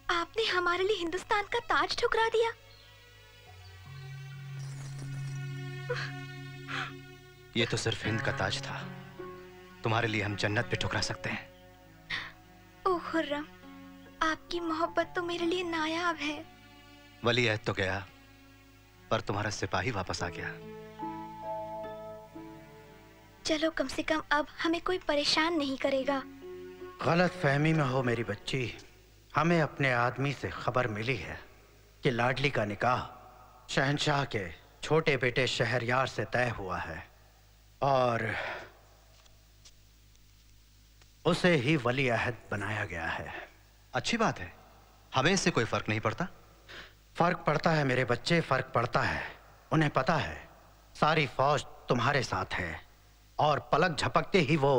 आपने हमारे लिए हिंदुस्तान का ताज ठुकरा दिया। ये तो सिर्फ हिंद का ताज था। तुम्हारे लिए हम जन्नत भी ठुकरा सकते हैं। ओ खुर्रम, आपकी मोहब्बत तो मेरे लिए नायाब है। वली अहद तो गया, पर तुम्हारा सिपाही वापस आ गया। चलो, कम से कम अब हमें कोई परेशान नहीं करेगा। गलत फहमी में हो मेरी बच्ची। हमें अपने आदमी से खबर मिली है कि लाडली का निकाह शहंशाह के छोटे बेटे शहरयार से तय हुआ है और उसे ही वली अहद बनाया गया है। अच्छी बात है, हमें इससे कोई फर्क नहीं पड़ता। फर्क पड़ता है मेरे बच्चे, फर्क पड़ता है। उन्हें पता है सारी फौज तुम्हारे साथ है और पलक झपकते ही वो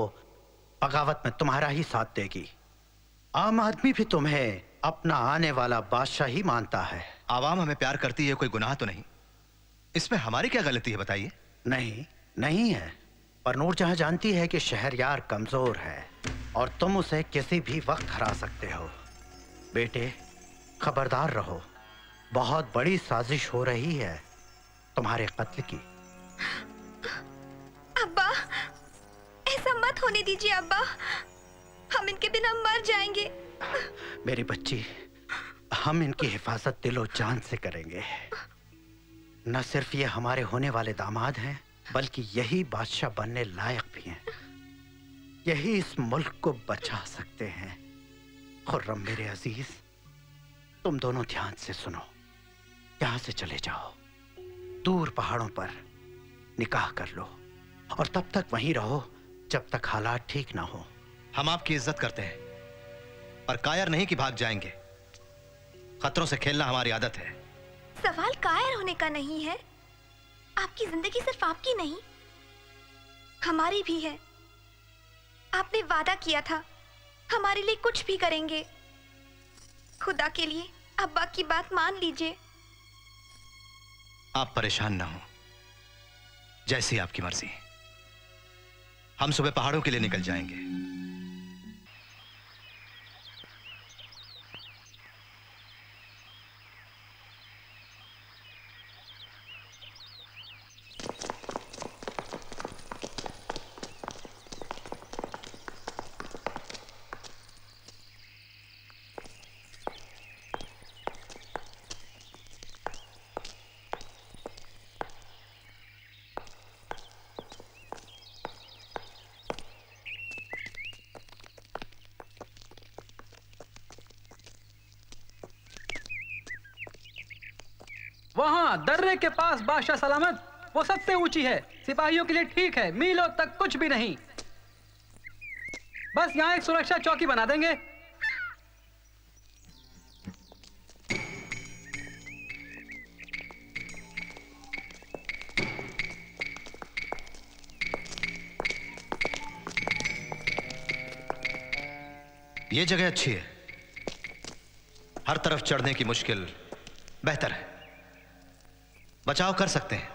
बगावत में तुम्हारा ही साथ देगी। आम आदमी भी तुम्हें अपना आने वाला बादशाह ही मानता है। आवाम हमें प्यार करती है, कोई गुनाह तो नहीं। इसमें हमारी क्या गलती है बताइए? नहीं, नहीं है। पर नूरजहां जानती है कि शहरयार कमजोर है और तुम उसे किसी भी वक्त हरा सकते हो। बेटे खबरदार रहो, बहुत बड़ी साजिश हो रही है तुम्हारे कत्ल की। अब्बा, ऐसा मत होने दीजिए अब्बा, हम इनके बिना मर जाएंगे। मेरी बच्ची, हम इनकी हिफाजत दिलो जान से करेंगे। न सिर्फ ये हमारे होने वाले दामाद हैं, बल्कि यही बादशाह बनने लायक भी हैं। यही इस मुल्क को बचा सकते हैं। खुर्रम मेरे अजीज, तुम दोनों ध्यान से सुनो। यहां से चले जाओ, दूर पहाड़ों पर निकाह कर लो और तब तक वहीं रहो जब तक हालात ठीक ना हो। हम आपकी इज्जत करते हैं, पर कायर नहीं कि भाग जाएंगे। खतरों से खेलना हमारी आदत है। सवाल कायर होने का नहीं है। आपकी जिंदगी सिर्फ आपकी नहीं, हमारी भी है। आपने वादा किया था हमारे लिए कुछ भी करेंगे। खुदा के लिए अब्बा की बात मान लीजिए। आप परेशान ना हो, जैसी आपकी मर्जी। हम सुबह पहाड़ों के लिए निकल जाएंगे। वहां दर्रे के पास बादशाह सलामत, वो सबसे ऊंची है। सिपाहियों के लिए ठीक है, मीलों तक कुछ भी नहीं। बस यहाँ एक सुरक्षा चौकी बना देंगे। ये जगह अच्छी है, हर तरफ चढ़ने की मुश्किल बेहतर है। बचाव कर सकते हैं।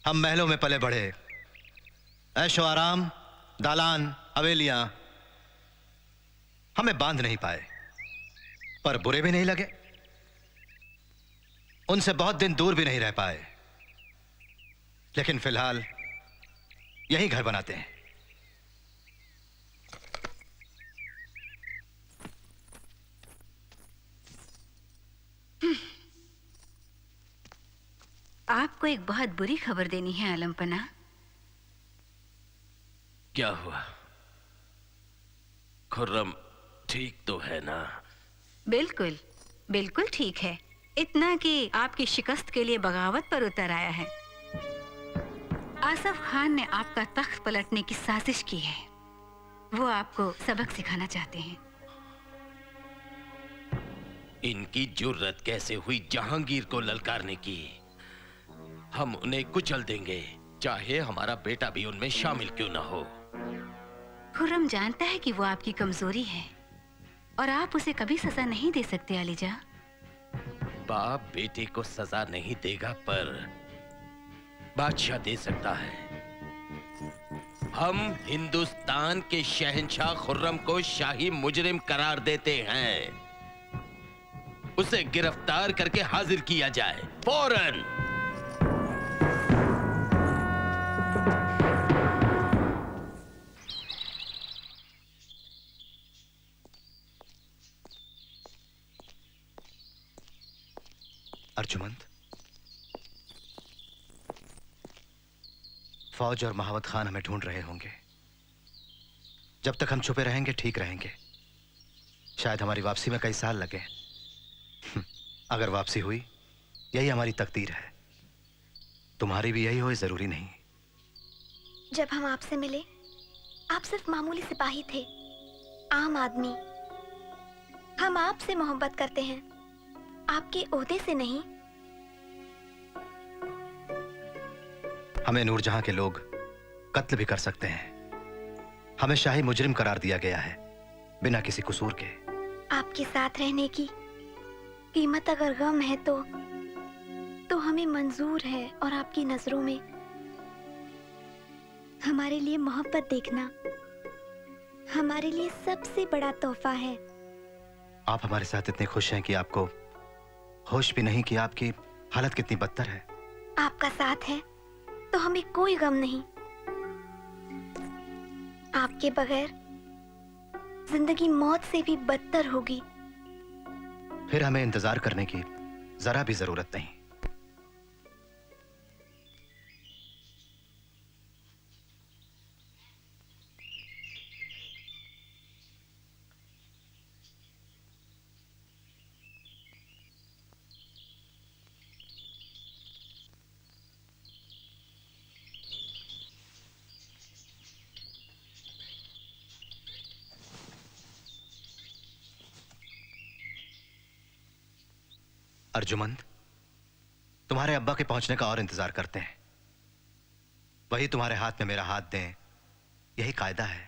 हम महलों में पले बढ़े, ऐशो आराम, दालान, हवेलियां हमें बांध नहीं पाए, पर बुरे भी नहीं लगे। उनसे बहुत दिन दूर भी नहीं रह पाए, लेकिन फिलहाल यहीं घर बनाते हैं। आपको एक बहुत बुरी खबर देनी है आलमपना। क्या हुआ? खुर्रम ठीक तो है ना? बिल्कुल बिल्कुल ठीक है, इतना कि आपकी शिकस्त के लिए बगावत पर उतर आया है। आसफ खान ने आपका तख्त पलटने की साजिश की है। वो आपको सबक सिखाना चाहते हैं। इनकी जुर्रत कैसे हुई जहांगीर को ललकारने की? हम उन्हें कुचल देंगे, चाहे हमारा बेटा भी उनमें शामिल क्यों ना हो। खुर्रम जानता है कि वो आपकी कमजोरी है और आप उसे कभी सजा नहीं दे सकते अलीजा। बाप बेटे को सजा नहीं देगा, पर बादशाह दे सकता है। हम हिंदुस्तान के शहंशाह खुर्रम को शाही मुजरिम करार देते हैं। उसे गिरफ्तार करके हाजिर किया जाए फौरन। अर्जुमंद, फौज और महावत खान हमें ढूंढ रहे होंगे। जब तक हम छुपे रहेंगे ठीक रहेंगे। शायद हमारी वापसी में कई साल लगे। अगर वापसी हुई, यही हमारी तकदीर है। तुम्हारी भी यही हो, जरूरी नहीं। जब हम आपसे मिले, आप सिर्फ मामूली सिपाही थे, आम आदमी। हम आपसे मोहब्बत करते हैं, आपके ओहदे से नहीं। हमें नूरजहां के लोग कत्ल भी कर सकते हैं। हमें शाही मुजरिम करार दिया गया है, बिना किसी कसूर के। आपके साथ रहने की कीमत अगर गम है तो हमें मंजूर है। और आपकी नजरों में हमारे लिए मोहब्बत देखना हमारे लिए सबसे बड़ा तोहफा है। आप हमारे साथ इतने खुश हैं कि आपको होश भी नहीं कि आपकी हालत कितनी बदतर है। आपका साथ है तो हमें कोई गम नहीं। आपके बगैर जिंदगी मौत से भी बदतर होगी। फिर हमें इंतजार करने की जरा भी जरूरत नहीं। अर्जुमंद, तुम्हारे अब्बा के पहुंचने का और इंतजार करते हैं। वही तुम्हारे हाथ में मेरा हाथ दें, यही कायदा है।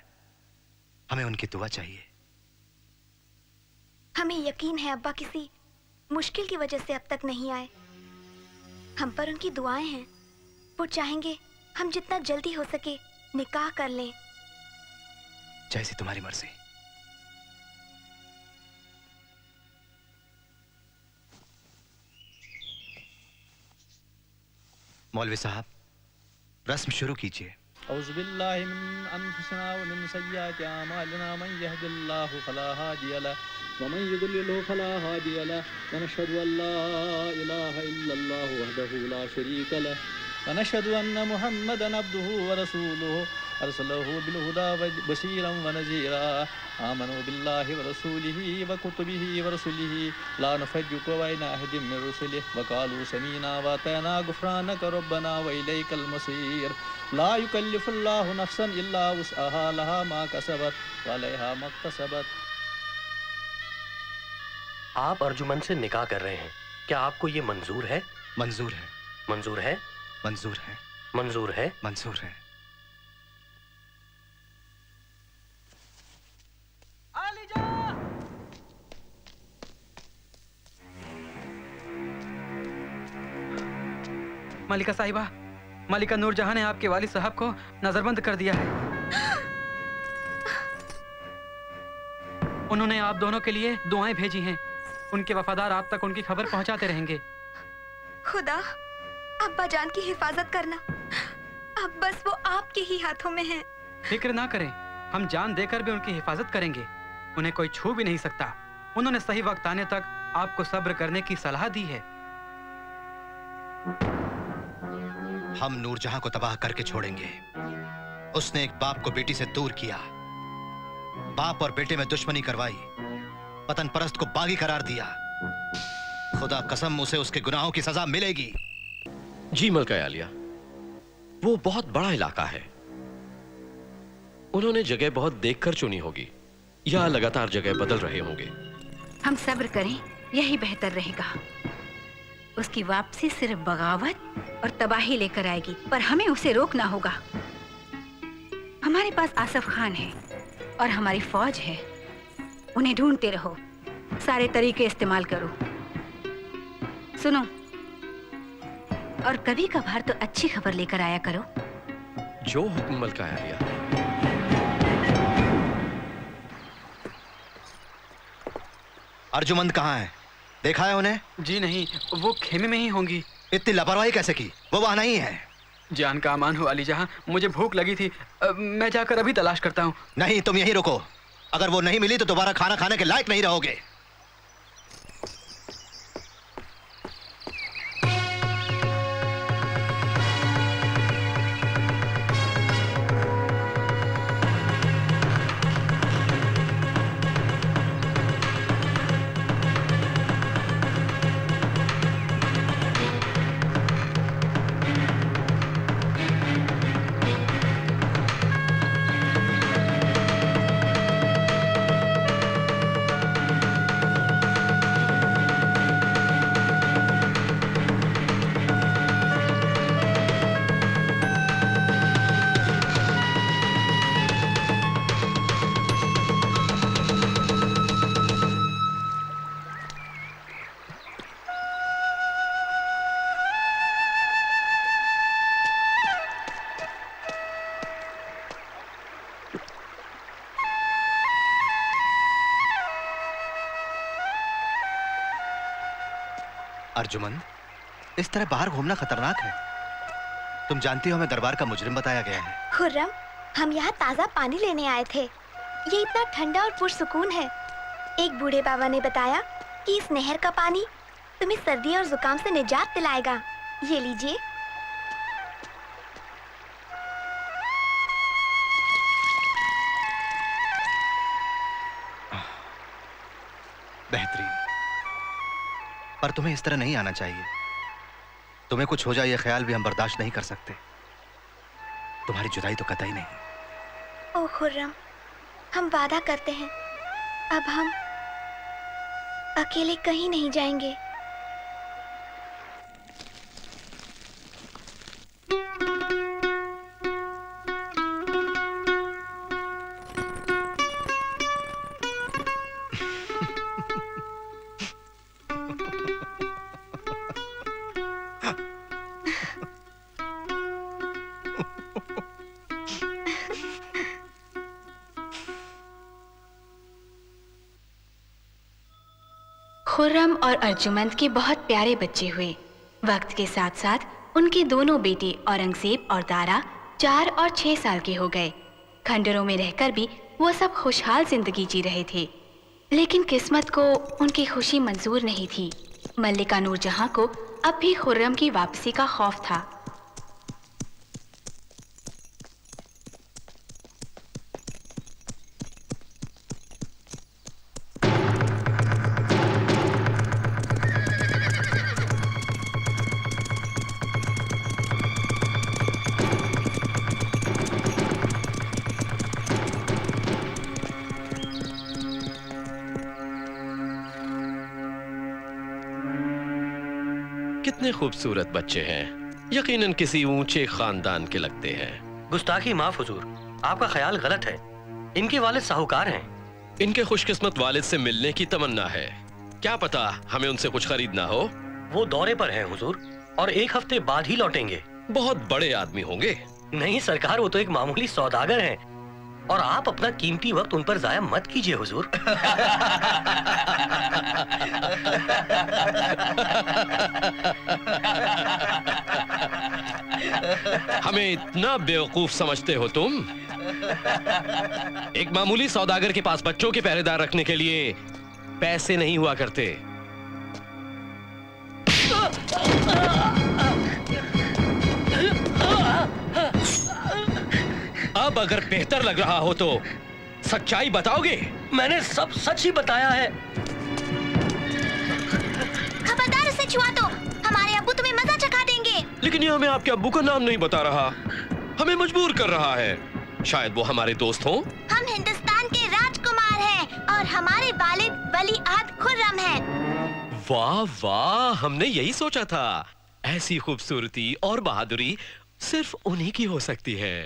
हमें उनकी दुआ चाहिए। हमें यकीन है अब्बा किसी मुश्किल की वजह से अब तक नहीं आए। हम पर उनकी दुआएं हैं। वो चाहेंगे हम जितना जल्दी हो सके निकाह कर लें। जैसी तुम्हारी मर्जी। मौलवी साहब, रस्म शुरू कीजिए। औज़ुबिल्लाहि मिन अनफुसिना व मिन सय्यिआति अमालिना मन यहदिल्लाहु फला हादिय लहु व मन युद्लिलहु फला हादिय लहु व नशहदु अन ला इलाहा इल्लल्लाहु वहदहु ला शरीका लहु व नशहदु अन्न मुहम्मदन अब्दुहु व रसूलुहु अरसलहु बिल हुदा व बशीरन व नज़ीरा आमनु बिल्लाहि व रसूलिहि व कुतुबिहि व रसूलिहि ला नुफ़र्रिक़ु बैन अहदिम मिन रुसुलिहि व क़ालू समीना व अतअना गुफ़रानक रब्बना व इलैकल मसीर ला युकल्लिफ़ुल्लाहु नफ़्सन इल्ला वुस्अहा लहा मा कसबत व अलैहा मक्तसबत। आप अर्जुमन से निकाह कर रहे हैं, क्या आपको ये मंजूर है? मंजूर है। मंजूर है? मंजूर है। मंजूर है? मंजूर है। मलिका साहिबा, मलिका नूरजहां ने आपके वालिद साहब को नजरबंद कर दिया है। उन्होंने आप दोनों के लिए दुआएं भेजी हैं। उनके वफादार आप तक उनकी खबर पहुंचाते रहेंगे। खुदा, अब्बा जान की हिफाजत करना। अब बस वो आपके ही हाथों में है। फिक्र ना करें, हम जान देकर भी उनकी हिफाजत करेंगे। उन्हें कोई छू भी नहीं सकता। उन्होंने सही वक्त आने तक आपको सब्र करने की सलाह दी है। हम नूरजहां को तबाह करके छोड़ेंगे। उसने एक बाप को बेटी से दूर किया, बाप और बेटे में दुश्मनी करवाई, वतन परस्त को बागी करार दिया। खुदा कसम उसे उसके गुनाहों की सजा मिलेगी। जी मलका आलिया, वो बहुत बड़ा इलाका है। उन्होंने जगह बहुत देखकर चुनी होगी या लगातार जगह बदल रहे होंगे। हम सब्र करें, यही बेहतर रहेगा। उसकी वापसी सिर्फ बगावत और तबाही लेकर आएगी, पर हमें उसे रोकना होगा। हमारे पास आसफ खान है और हमारी फौज है। उन्हें ढूंढते रहो, सारे तरीके इस्तेमाल करो। सुनो, और कभी कभार तो अच्छी खबर लेकर आया करो। जो हुक्म मलका आलिया। अर्जुमंद कहाँ है? देखा है उन्हें? जी नहीं, वो खेमे में ही होंगी। इतनी लापरवाही कैसे की? वो वहां नहीं है। जान का अमान हो अली जहां, मुझे भूख लगी थी। मैं जाकर अभी तलाश करता हूँ। नहीं, तुम यहीं रुको। अगर वो नहीं मिली तो दोबारा खाना खाने के लायक नहीं रहोगे। अर्जुमंद, इस तरह बाहर घूमना खतरनाक है। तुम जानती हो हमें दरबार का मुजरिम बताया गया है। खुर्रम, हम यहाँ ताज़ा पानी लेने आए थे। ये इतना ठंडा और पुरसुकून है। एक बूढ़े बाबा ने बताया कि इस नहर का पानी तुम्हें सर्दी और जुकाम से निजात दिलाएगा। ये लीजिए। बेहतरीन, पर तुम्हें इस तरह नहीं आना चाहिए। तुम्हें कुछ हो जाए ये ख्याल भी हम बर्दाश्त नहीं कर सकते। तुम्हारी जुदाई तो कतई नहीं। ओ खुर्रम, हम वादा करते हैं अब हम अकेले कहीं नहीं जाएंगे। खुर्रम और अर्जुमंद के बहुत प्यारे बच्चे हुए। वक्त के साथ साथ उनके दोनों बेटे औरंगजेब और दारा 4 और 6 साल के हो गए। खंडरों में रहकर भी वो सब खुशहाल जिंदगी जी रहे थे, लेकिन किस्मत को उनकी खुशी मंजूर नहीं थी। मल्लिका नूरजहां को अब भी खुर्रम की वापसी का खौफ था। कितने खूबसूरत बच्चे हैं, यकीनन किसी ऊंचे खानदान के लगते हैं। गुस्ताखी माफ हुजूर, आपका ख्याल गलत है। इनके वालिद साहूकार हैं। इनके खुशकिस्मत वालिद से मिलने की तमन्ना है। क्या पता हमें उनसे कुछ खरीदना हो। वो दौरे पर हैं हुजूर, और 1 हफ्ते बाद ही लौटेंगे। बहुत बड़े आदमी होंगे। नहीं सरकार, वो तो एक मामूली सौदागर हैं, और आप अपना कीमती वक्त उन पर जाया मत कीजिए हुजूर। हमें इतना बेवकूफ समझते हो तुम? एक मामूली सौदागर के पास बच्चों के पहरेदार रखने के लिए पैसे नहीं हुआ करते। अब अगर बेहतर लग रहा हो तो सच्चाई बताओगे? मैंने सब सच ही बताया है। खबरदार उसे छुआ तो हमारे अब्बू तुम्हें मजा चखा देंगे। लेकिन ये हमें आपके अब्बू का नाम नहीं बता रहा, हमें मजबूर कर रहा है। शायद वो हमारे दोस्त हों। हम हिंदुस्तान के राजकुमार हैं और हमारे वालिद वली-अहद खुर्रम हैं। वाह वाह, हमने यही सोचा था। ऐसी खूबसूरती और बहादुरी सिर्फ उन्हीं की हो सकती है।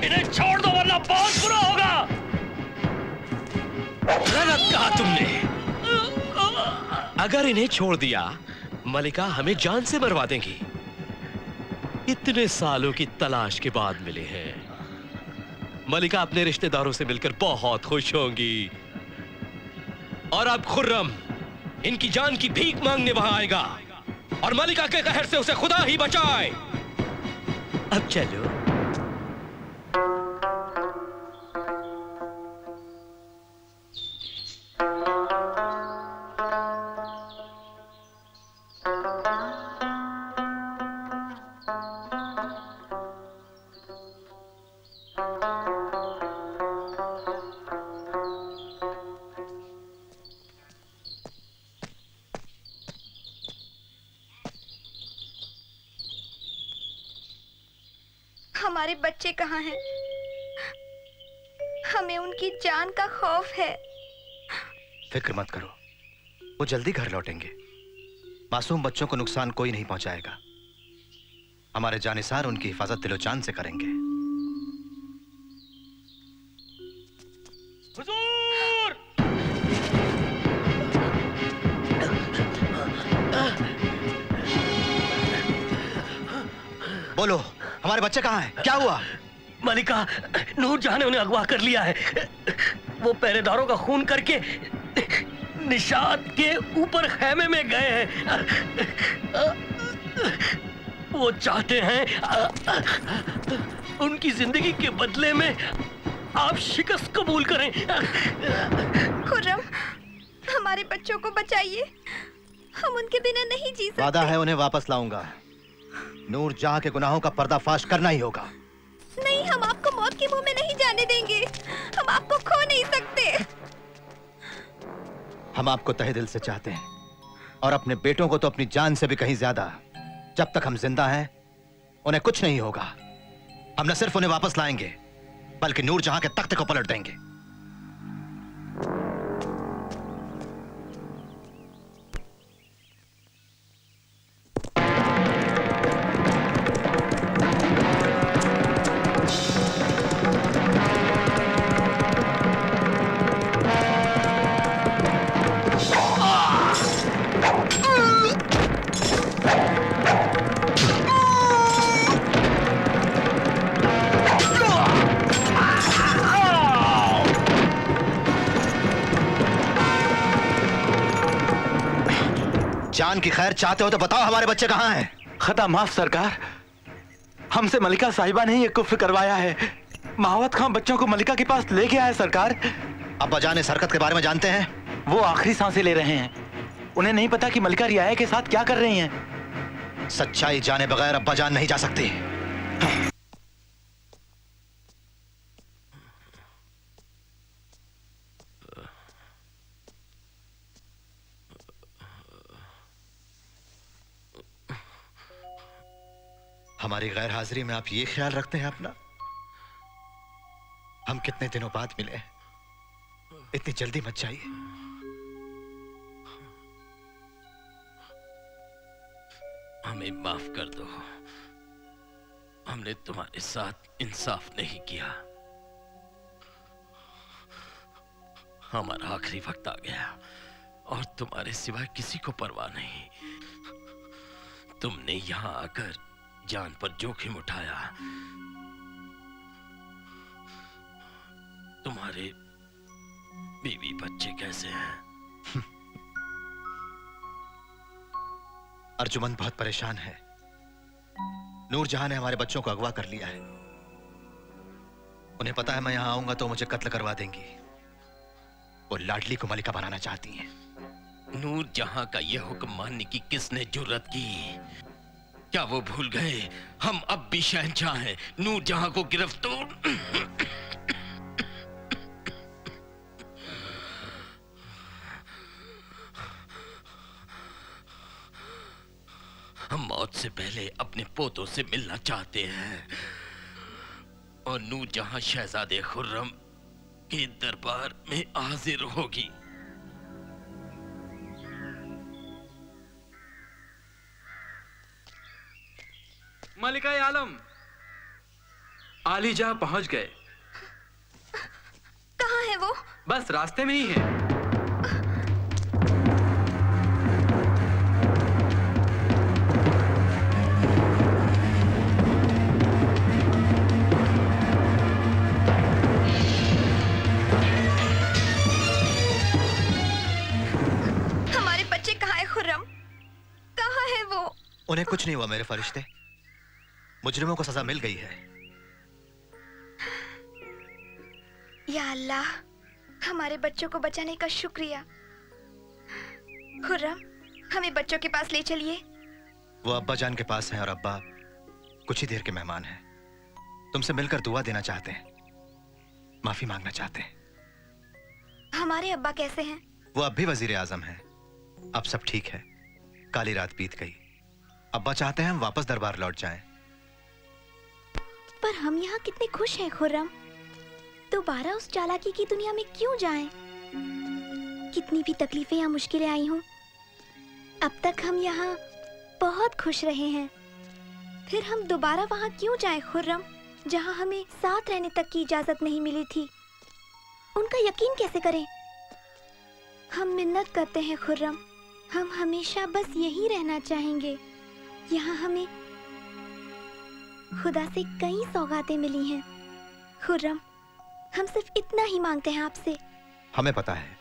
इन्हें छोड़ दो वरना बहुत बुरा होगा। गलत कहा तुमने। अगर इन्हें छोड़ दिया, मलिका हमें जान से मरवा देंगी। इतने सालों की तलाश के बाद मिले हैं। मलिका अपने रिश्तेदारों से मिलकर बहुत खुश होंगी, और अब खुर्रम इनकी जान की भीख मांगने वहां आएगा, और मलिका के कहर से उसे खुदा ही बचाए। अब चलो। हमारे बच्चे कहाँ हैं? हमें उनकी जान का खौफ है। फिक्र मत करो, वो जल्दी घर लौटेंगे। मासूम बच्चों को नुकसान कोई नहीं पहुंचाएगा। हमारे जानिसार उनकी हिफाजत दिलो जान से करेंगे। हुजूर! बोलो, हमारे बच्चे कहाँ हैं? क्या हुआ? मलिका नूरजहां ने उन्हें अगवा कर लिया है। वो पहरेदारों का खून करके निषाद के ऊपर खैमे में गए हैं। वो चाहते हैं उनकी जिंदगी के बदले में आप शिकस्त कबूल करें। खुर्रम, हमारे बच्चों को बचाइए, हम उनके बिना नहीं जी सकते। वादा है उन्हें वापस लाऊंगा। नूर जहां के गुनाहों का पर्दाफाश करना ही होगा। नहीं, हम आपको मौत के मुंह में नहीं जाने देंगे। हम आपको खो नहीं सकते। हम आपको तहे दिल से चाहते हैं और अपने बेटों को तो अपनी जान से भी कहीं ज्यादा। जब तक हम जिंदा हैं उन्हें कुछ नहीं होगा। हम न सिर्फ उन्हें वापस लाएंगे बल्कि नूर जहां के तख्त को पलट देंगे। जान की खैर चाहते हो तो बताओ हमारे बच्चे कहाँ हैं? खता माफ सरकार, हमसे मलिका साहिबा ने ये कुफ्र करवाया है। महावत खां बच्चों को मलिका के पास ले गया है सरकार। अब्बा जान इस हरकत के बारे में जानते हैं? वो आखिरी सांसें ले रहे हैं। उन्हें नहीं पता कि मलिका रियाया के साथ क्या कर रही हैं। सच्चाई जाने बगैर अब्बा जान नहीं जा सकती। हमारी गैर हाजिरी में आप ये ख्याल रखते हैं अपना? हम कितने दिनों बाद मिले, इतनी जल्दी मत जाइए। हमें माफ कर दो, हमने तुम्हारे साथ इंसाफ नहीं किया। हमारा आखिरी वक्त आ गया और तुम्हारे सिवाय किसी को परवाह नहीं। तुमने यहां आकर जान पर जोखिम उठाया। तुम्हारे बीवी बच्चे कैसे हैं? अर्जुमंद बहुत परेशान है। नूर जहां ने हमारे बच्चों को अगवा कर लिया है। उन्हें पता है मैं यहां आऊंगा तो मुझे कत्ल करवा देंगी। वो लाडली को मलिका बनाना चाहती हैं। नूर जहां का यह हुक्म मानने की किसने जुर्रत की? क्या वो भूल गए हम अब भी शहंशाह हैं? नूर जहां को गिरफ्तार हम मौत से पहले अपने पोतों से मिलना चाहते हैं और नूर जहां शहजादे खुर्रम के दरबार में हाजिर होगी। मलिका आलम, आलीजा पहुंच गए। कहाँ है वो? बस रास्ते में ही है। हमारे बच्चे कहाँ हैं खुर्रम? कहाँ है वो? उन्हें कुछ नहीं हुआ मेरे फरिश्ते। मुजरिमों को सजा मिल गई है। या अल्लाह, हमारे बच्चों को बचाने का शुक्रिया। खुर्रम, हमें बच्चों के पास ले चलिए। वो अब्बा जान के पास हैं और अब्बा कुछ ही देर के मेहमान हैं। तुमसे मिलकर दुआ देना चाहते हैं, माफी मांगना चाहते हैं। हमारे अब्बा कैसे हैं? वो अब भी वजीर आजम हैं। अब सब ठीक है। काली रात बीत गई। अब्बा चाहते हैं हम वापस दरबार लौट जाएं। पर हम यहाँ कितने खुश हैं खुर्रम। दोबारा उस चालाकी की दुनिया में क्यों जाएं? कितनी भी तकलीफें या मुश्किलें आई हों, अब तक हम यहाँ बहुत खुश रहे हैं। फिर हम दोबारा वहाँ क्यों जाएं खुर्रम, जहाँ हमें साथ रहने तक की इजाजत नहीं मिली थी? उनका यकीन कैसे करें? हम मिन्नत करते हैं खुर्रम, हम हमेशा बस यही रहना चाहेंगे। यहाँ हमें खुदा से कई सौगातें मिली हैं खुर्रम, हम सिर्फ इतना ही मांगते हैं आपसे। हमें पता है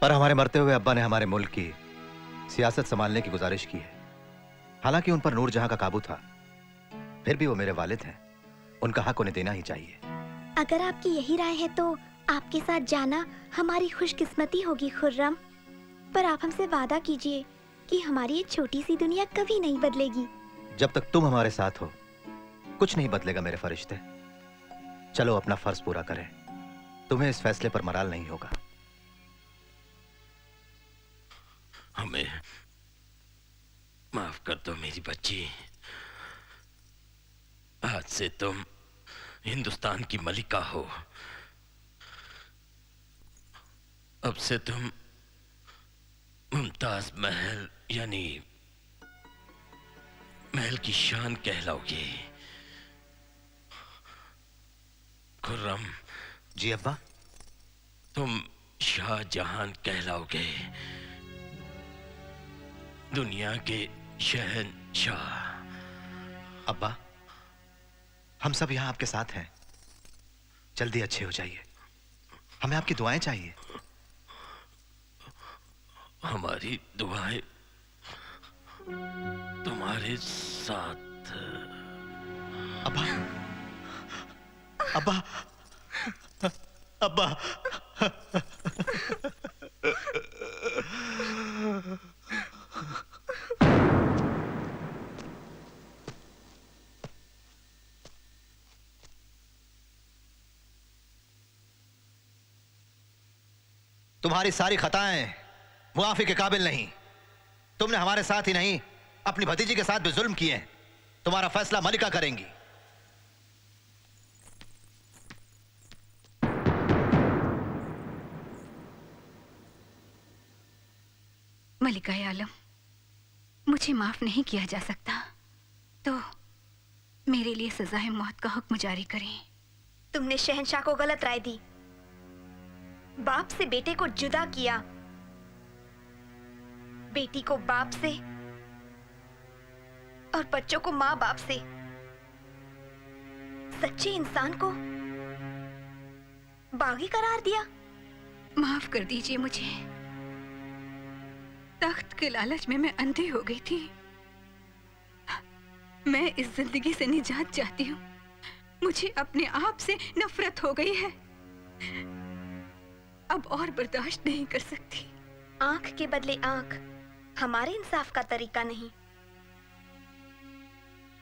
पर हमारे मरते हुए अब्बा ने हमारे मुल्क की सियासत संभालने की गुजारिश की है। हालांकि उन पर नूरजहां का काबू था, फिर भी वो मेरे वालिद हैं, उनका हक उन्हें देना ही चाहिए। अगर आपकी यही राय है तो आपके साथ जाना हमारी खुशकिस्मती होगी खुर्रम। पर आप हमसे वादा कीजिए कि हमारी ये छोटी सी दुनिया कभी नहीं बदलेगी। जब तक तुम हमारे साथ हो कुछ नहीं बदलेगा मेरे फरिश्ते। चलो अपना फर्ज पूरा करें, तुम्हें इस फैसले पर मलाल नहीं होगा। हमें माफ कर दो मेरी बच्ची। आज से तुम हिंदुस्तान की मलिका हो। अब से तुम मुमताज महल यानी महल की शान कहलाओगी। खुर्रम। जी अब्बा। तुम शाहजहां कहलाओगे, दुनिया के शहंशाह। अब्बा, हम सब यहाँ आपके साथ हैं, जल्दी अच्छे हो जाइए, हमें आपकी दुआएं चाहिए। हमारी दुआएं तुम्हारे साथ। अब्बा, अब्बा, अब्बा। तुम्हारी सारी खताएं मुआफी के काबिल नहीं। तुमने हमारे साथ ही नहीं अपनी भतीजी के साथ भी जुल्म किए हैं। तुम्हारा फैसला मलिका करेंगी। मलिका आलम, मुझे माफ नहीं किया जा सकता, तो मेरे लिए सजाए मौत का हुक्म जारी करें। तुमने शहंशाह को गलत राय दी, बाप से बेटे को जुदा किया, बेटी को बाप से और बच्चों को माँ बाप से। सच्चे इंसान को बागी करार दिया। माफ कर दीजिए मुझे। तख्त के लालच में मैं अंधी हो गई थी। मैं इस जिंदगी से निजात चाहती हूँ। मुझे अपने आप से नफरत हो गई है। अब और बर्दाश्त नहीं कर सकती। आंख के बदले आंख हमारे इंसाफ का तरीका नहीं।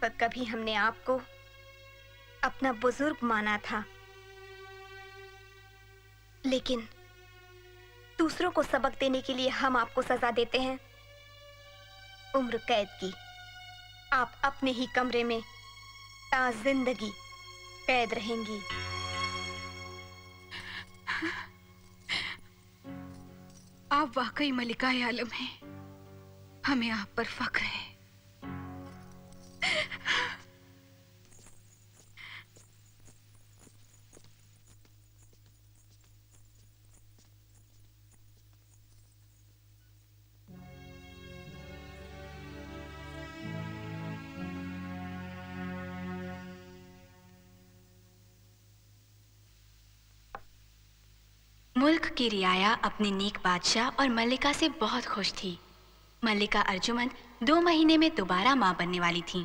पर कभी हमने आपको अपना बुजुर्ग माना था, लेकिन दूसरों को सबक देने के लिए हम आपको सजा देते हैं, उम्र कैद की। आप अपने ही कमरे में ता जिंदगी कैद रहेंगी। आप वाकई मलिका आलम हैं। हमें आप पर फख्र है। मुल्क की रियाया अपने नेक बादशाह और मल्लिका से बहुत खुश थी। मल्लिका अर्जुमंद 2 महीने में दोबारा मां बनने वाली थी,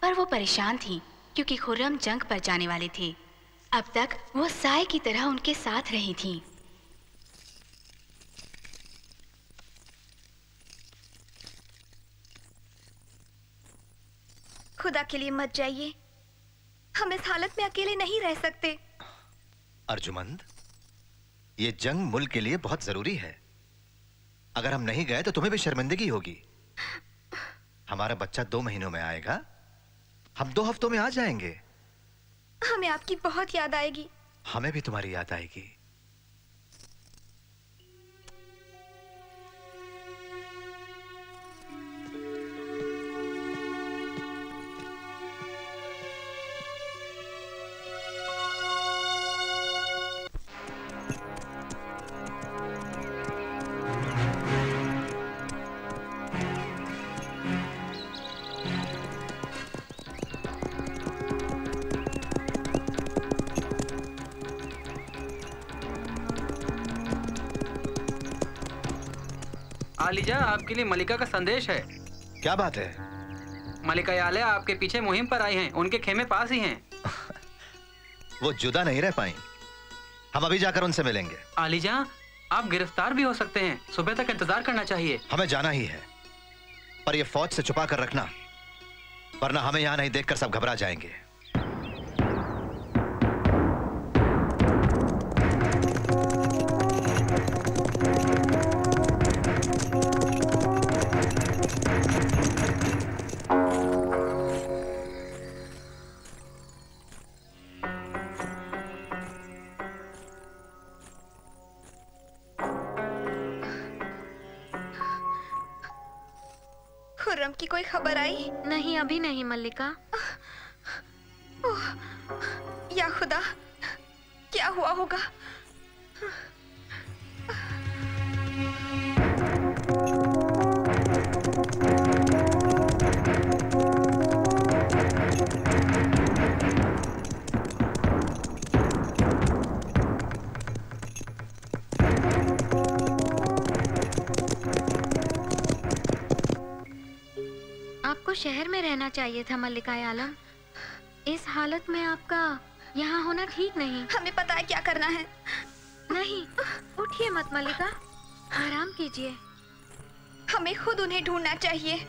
पर वो परेशान थी क्योंकि खुर्रम जंग पर जाने वाले थे। अब तक वो साए की तरह उनके साथ रही थी। खुदा के लिए मत जाइए, हम इस हालत में अकेले नहीं रह सकते। अर्जुमंद, ये जंग मुल्क के लिए बहुत जरूरी है। अगर हम नहीं गए तो तुम्हें भी शर्मिंदगी होगी। हमारा बच्चा 2 महीनों में आएगा, हम 2 हफ्तों में आ जाएंगे। हमें आपकी बहुत याद आएगी। हमें भी तुम्हारी याद आएगी। आलिजा, आपके लिए मलिका का संदेश है। क्या बात है? मलिका याले आपके पीछे मुहिम पर आई हैं, उनके खेमे पास ही हैं। वो जुदा नहीं रह पाई, हम अभी जाकर उनसे मिलेंगे। आलिजा, आप गिरफ्तार भी हो सकते हैं, सुबह तक इंतजार करना चाहिए। हमें जाना ही है, पर ये फौज से छुपा कर रखना, वरना हमें यहाँ नहीं देखकर सब घबरा जाएंगे। खुर्रम की कोई खबर आई? नहीं, अभी नहीं मल्लिका। ओह, या खुदा, क्या हुआ होगा? आपको शहर में रहना चाहिए था मल्लिका आलम। इस हालत में आपका यहाँ होना ठीक नहीं। हमें पता है क्या करना है। नहीं, उठिए मत मल्लिका, आराम कीजिए। हमें खुद उन्हें ढूंढना चाहिए,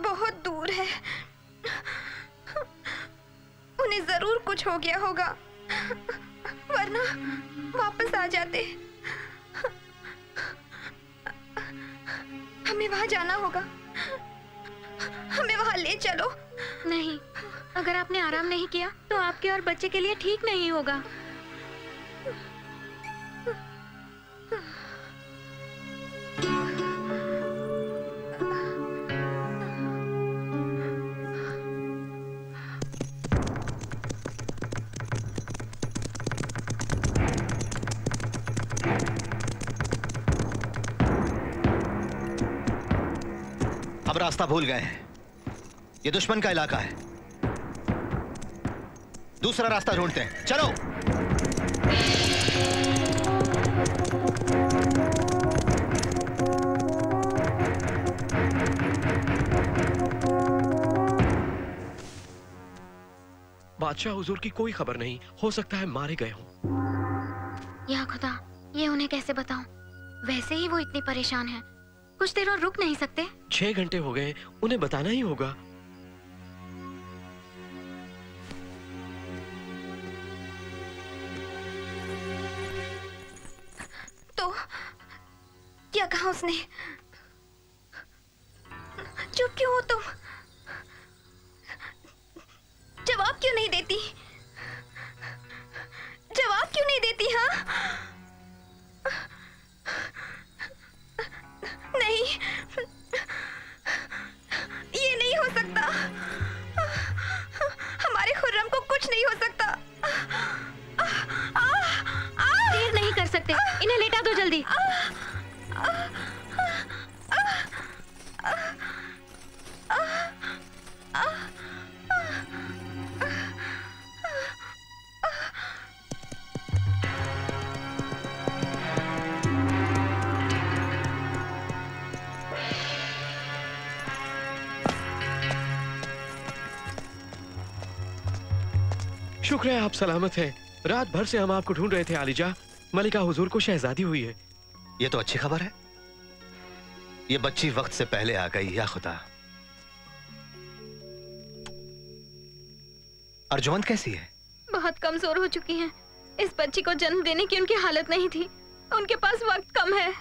बहुत दूर है। उन्हें जरूर कुछ हो गया होगा, वरना वापस आ जाते। हमें वहां जाना होगा, हमें वहां ले चलो। नहीं, अगर आपने आराम नहीं किया तो आपके और बच्चे के लिए ठीक नहीं होगा। हम रास्ता भूल गए हैं, ये दुश्मन का इलाका है, दूसरा रास्ता ढूंढते हैं। चलो। बादशाह हुजूर की कोई खबर नहीं, हो सकता है मारे गए हों। या खुदा, ये उन्हें कैसे बताऊं? वैसे ही वो इतनी परेशान है, कुछ देर और रुक नहीं सकते? 6 घंटे हो गए, उन्हें बताना ही होगा। तो क्या कहा उसने? चुप क्यों हो तुम? जवाब क्यों नहीं देती? जवाब क्यों नहीं देती? हाँ, नहीं, ये नहीं हो सकता। हमारे खुर्रम को कुछ नहीं हो सकता। देर नहीं कर सकते, इन्हें लेटा दो जल्दी। शुक्र है आप सलामत हैं। रात भर से हम आपको ढूंढ रहे थे आलिजा। मलिका हुजूर को शहजादी हुई है। ये तो अच्छी खबर है, ये बच्ची वक्त से पहले आ गई। या खुदा। अर्जुमंद कैसी है? बहुत कमजोर हो चुकी हैं। इस बच्ची को जन्म देने की उनकी हालत नहीं थी, उनके पास वक्त कम है।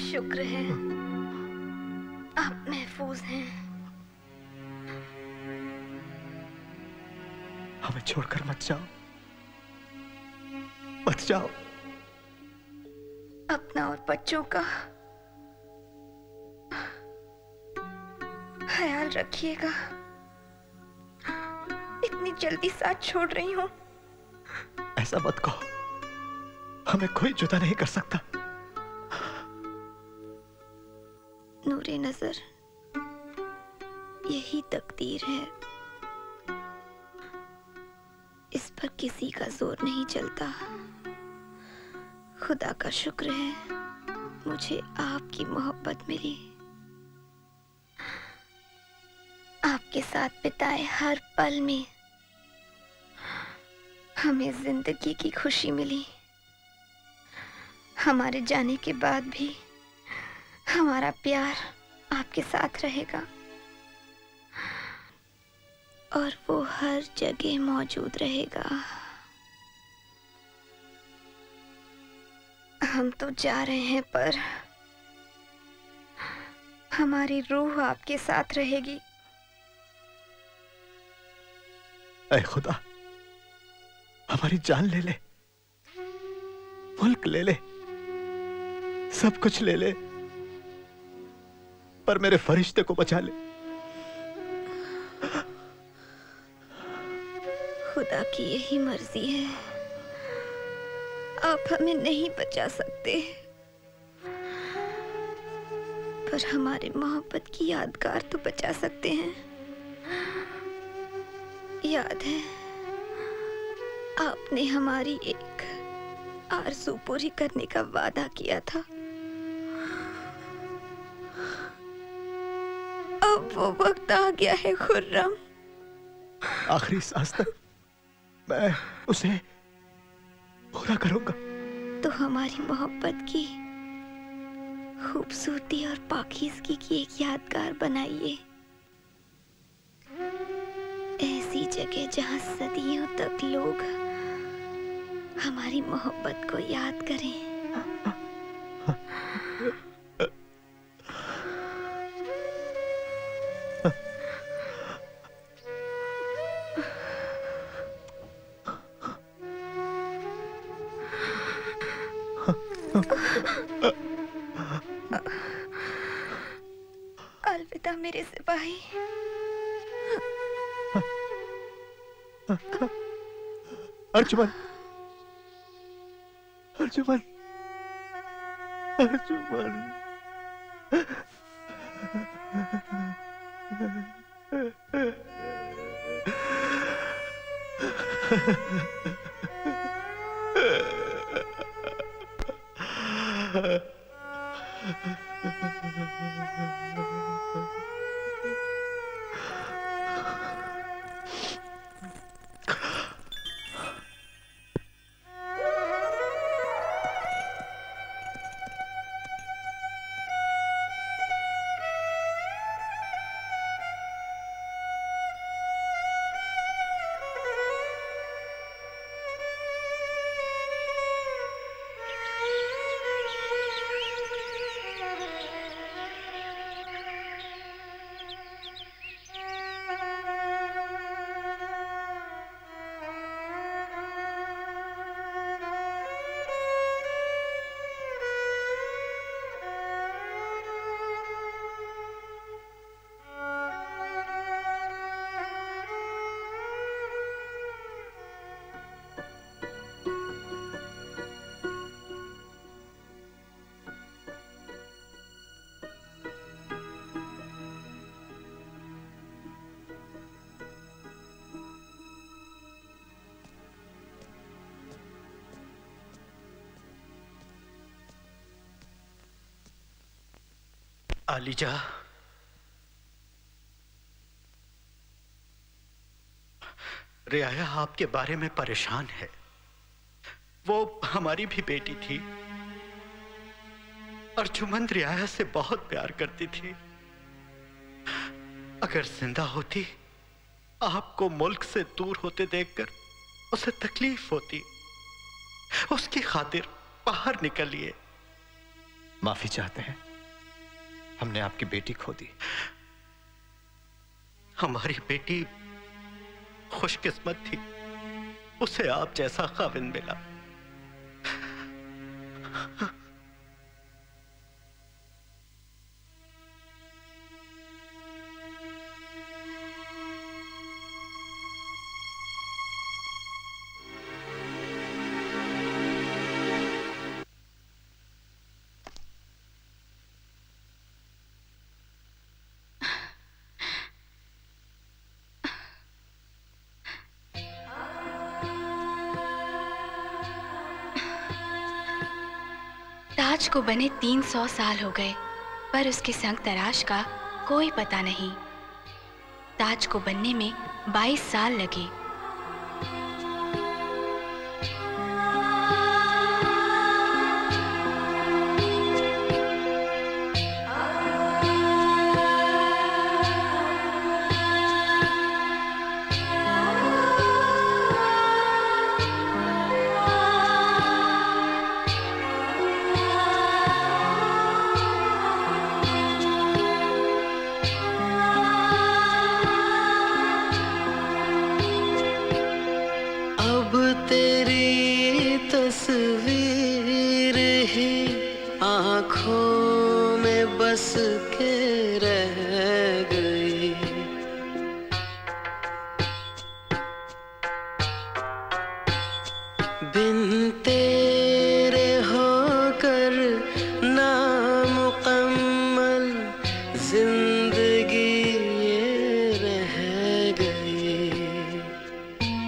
शुक्र है आप महफूज हैं। हमें छोड़कर मत जाओ, मत जाओ। अपना और बच्चों का ख्याल रखिएगा। इतनी जल्दी साथ छोड़ रही हूँ। ऐसा मत कहो, हमें कोई जुदा नहीं कर सकता। नूरे नजर, यही तकदीर है, इस पर किसी का जोर नहीं चलता। खुदा का शुक्र है मुझे आपकी मोहब्बत मिली। आपके साथ बिताए हर पल में हमें जिंदगी की खुशी मिली। हमारे जाने के बाद भी हमारा प्यार आपके साथ रहेगा और वो हर जगह मौजूद रहेगा। हम तो जा रहे हैं, पर हमारी रूह आपके साथ रहेगी। ऐ खुदा, हमारी जान ले ले, मुल्क ले ले, सब कुछ ले ले, पर मेरे फरिश्ते को बचा ले। खुदा की यही मर्जी है, आप हमें नहीं बचा सकते, पर हमारे मोहब्बत की यादगार तो बचा सकते हैं। याद है, आपने हमारी एक आरज़ू पूरी करने का वादा किया था। अब वो वक्त आ गया है खुर्रम। आखिरी सांस तक मैं उसे पूरा करूंगा। तो हमारी मोहब्बत की खूबसूरती और पाकीज़गी की एक यादगार बनाइए, ऐसी जगह जहां सदियों तक लोग हमारी मोहब्बत को याद करें। अलविदा मेरे सिपाही। अर्जुमन, अर्जुमन, अर्जुमन। आलिजा, रियाया आपके बारे में परेशान है। वो हमारी भी बेटी थी। अर्जुमन रियाया से बहुत प्यार करती थी। अगर जिंदा होती, आपको मुल्क से दूर होते देखकर उसे तकलीफ होती। उसकी खातिर बाहर निकलिए। माफी चाहते हैं, हमने आपकी बेटी खो दी। हमारी बेटी खुशकिस्मत थी, उसे आप जैसा खाविंद मिला। ताज को बने 300 साल हो गए, पर उसके संग तराश का कोई पता नहीं। ताज को बनने में 22 साल लगे। तस्वीर ही आँखों में बस के रह गई। बिन तेरे होकर नामुकम्मल जिंदगी ये रह गई।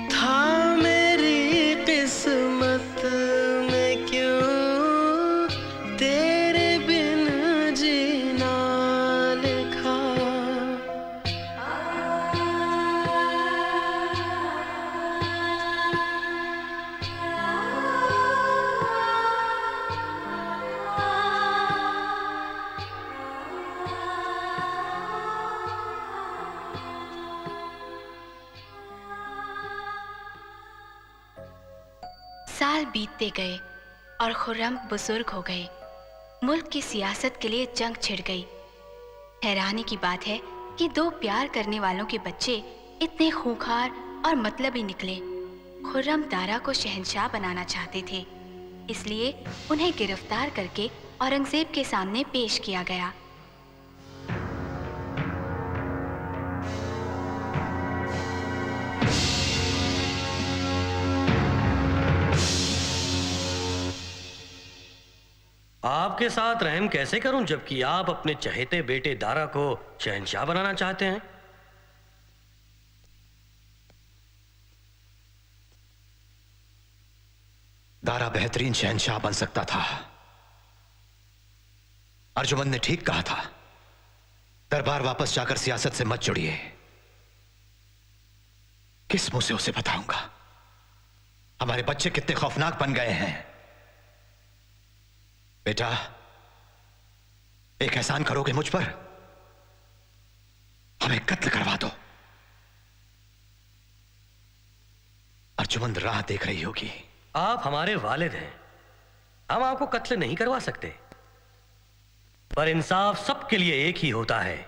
था मेरी किस्मत में क्यों तेरे बिन जीना लिखा। साल बीतते गए और खुर्रम बुजुर्ग हो गए। मुल्क की सियासत के लिए जंग छिड़ गई। हैरानी की बात है कि दो प्यार करने वालों के बच्चे इतने खूंखार और मतलबी निकले। खुर्रम दारा को शहंशाह बनाना चाहते थे, इसलिए उन्हें गिरफ्तार करके औरंगजेब के सामने पेश किया गया। आपके साथ रहम कैसे करूं जबकि आप अपने चहेते बेटे दारा को शहंशाह बनाना चाहते हैं? दारा बेहतरीन शहंशाह बन सकता था। अर्जुमंद ने ठीक कहा था, दरबार वापस जाकर सियासत से मत जुड़िए। किस मुंह से उसे बताऊंगा हमारे बच्चे कितने खौफनाक बन गए हैं। बेटा, एक एहसान करोगे मुझ पर? हमें कत्ल करवा दो। अर्जुमंद राह देख रही होगी। आप हमारे वालिद हैं, हम आपको कत्ल नहीं करवा सकते, पर इंसाफ सबके लिए एक ही होता है।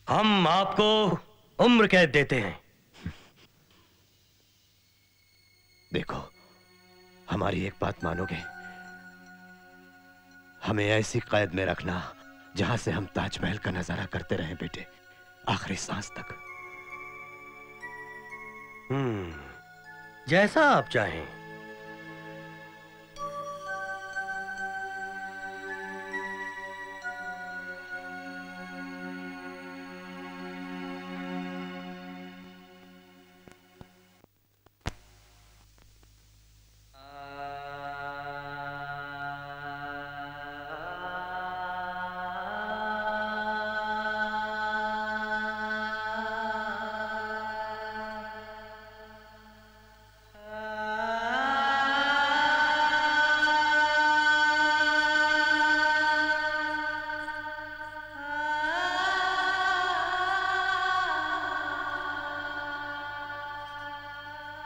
हम आपको उम्र कैद देते हैं। देखो, हमारी एक बात मानोगे? हमें ऐसी कैद में रखना जहां से हम ताजमहल का नजारा करते रहें बेटे, आखिरी सांस तक। जैसा आप चाहें।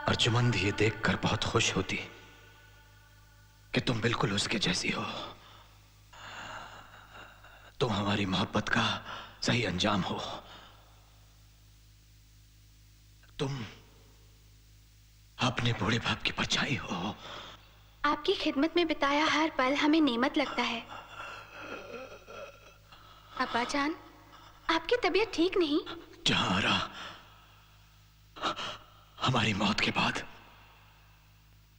अर्जुमंद ये देखकर बहुत खुश होती कि तुम बिल्कुल उसके जैसी हो। तुम हमारी मोहब्बत का सही अंजाम हो। तुम अपने बूढ़े बाप की परछाई हो। आपकी खिदमत में बिताया हर पल हमें नेमत लगता है। अब्बा जान, आपकी तबीयत ठीक नहीं? जहारा, हमारी मौत के बाद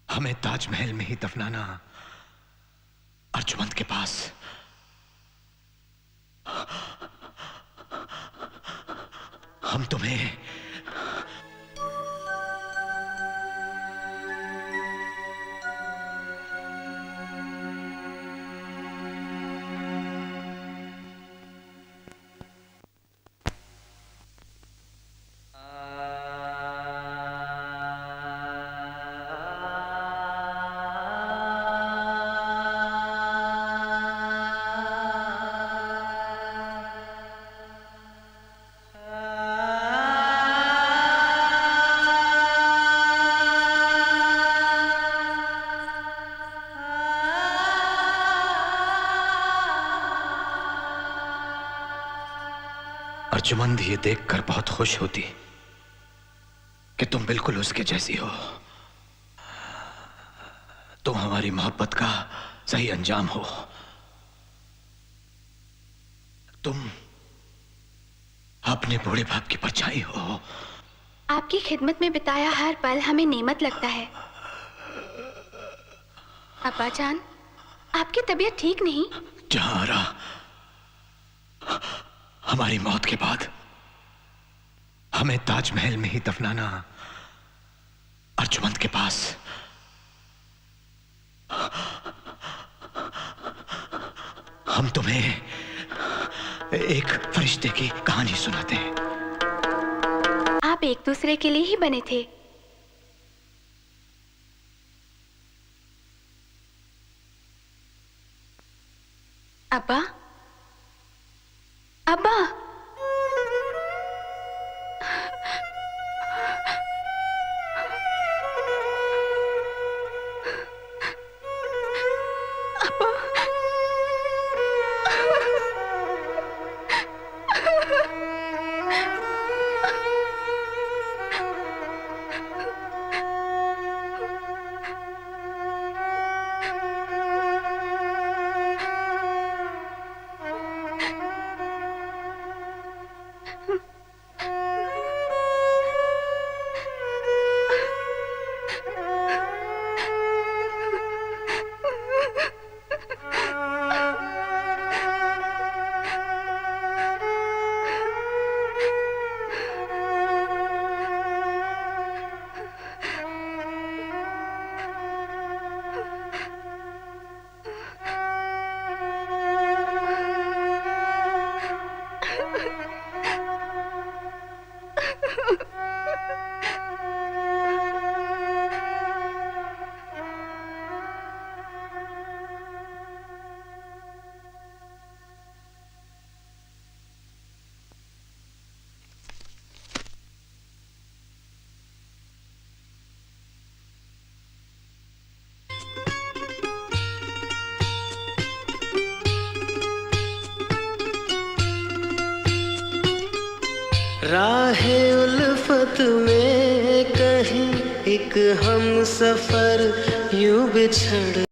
हमें ताजमहल में ही दफनाना। अर्जुमंद के पास हम तुम्हें अर्जुमंद ये देखकर बहुत खुश होती कि तुम बिल्कुल उसके जैसी हो। तुम हमारी मोहब्बत का सही अंजाम हो। तुम अपने बूढ़े बाप की परछाई हो। आपकी खिदमत में बिताया हर पल हमें नेमत लगता है। अब्बा जान, आपकी तबीयत ठीक नहीं? जहां आरा हमारी मौत के बाद हमें ताजमहल में ही दफनाना, अर्जुमंद के पास हम तुम्हें एक फरिश्ते की कहानी सुनाते हैं। आप एक दूसरे के लिए ही बने थे। अब्बा, अब्बा, राहे उल्फत में कहीं एक हम सफर यूं बिछड़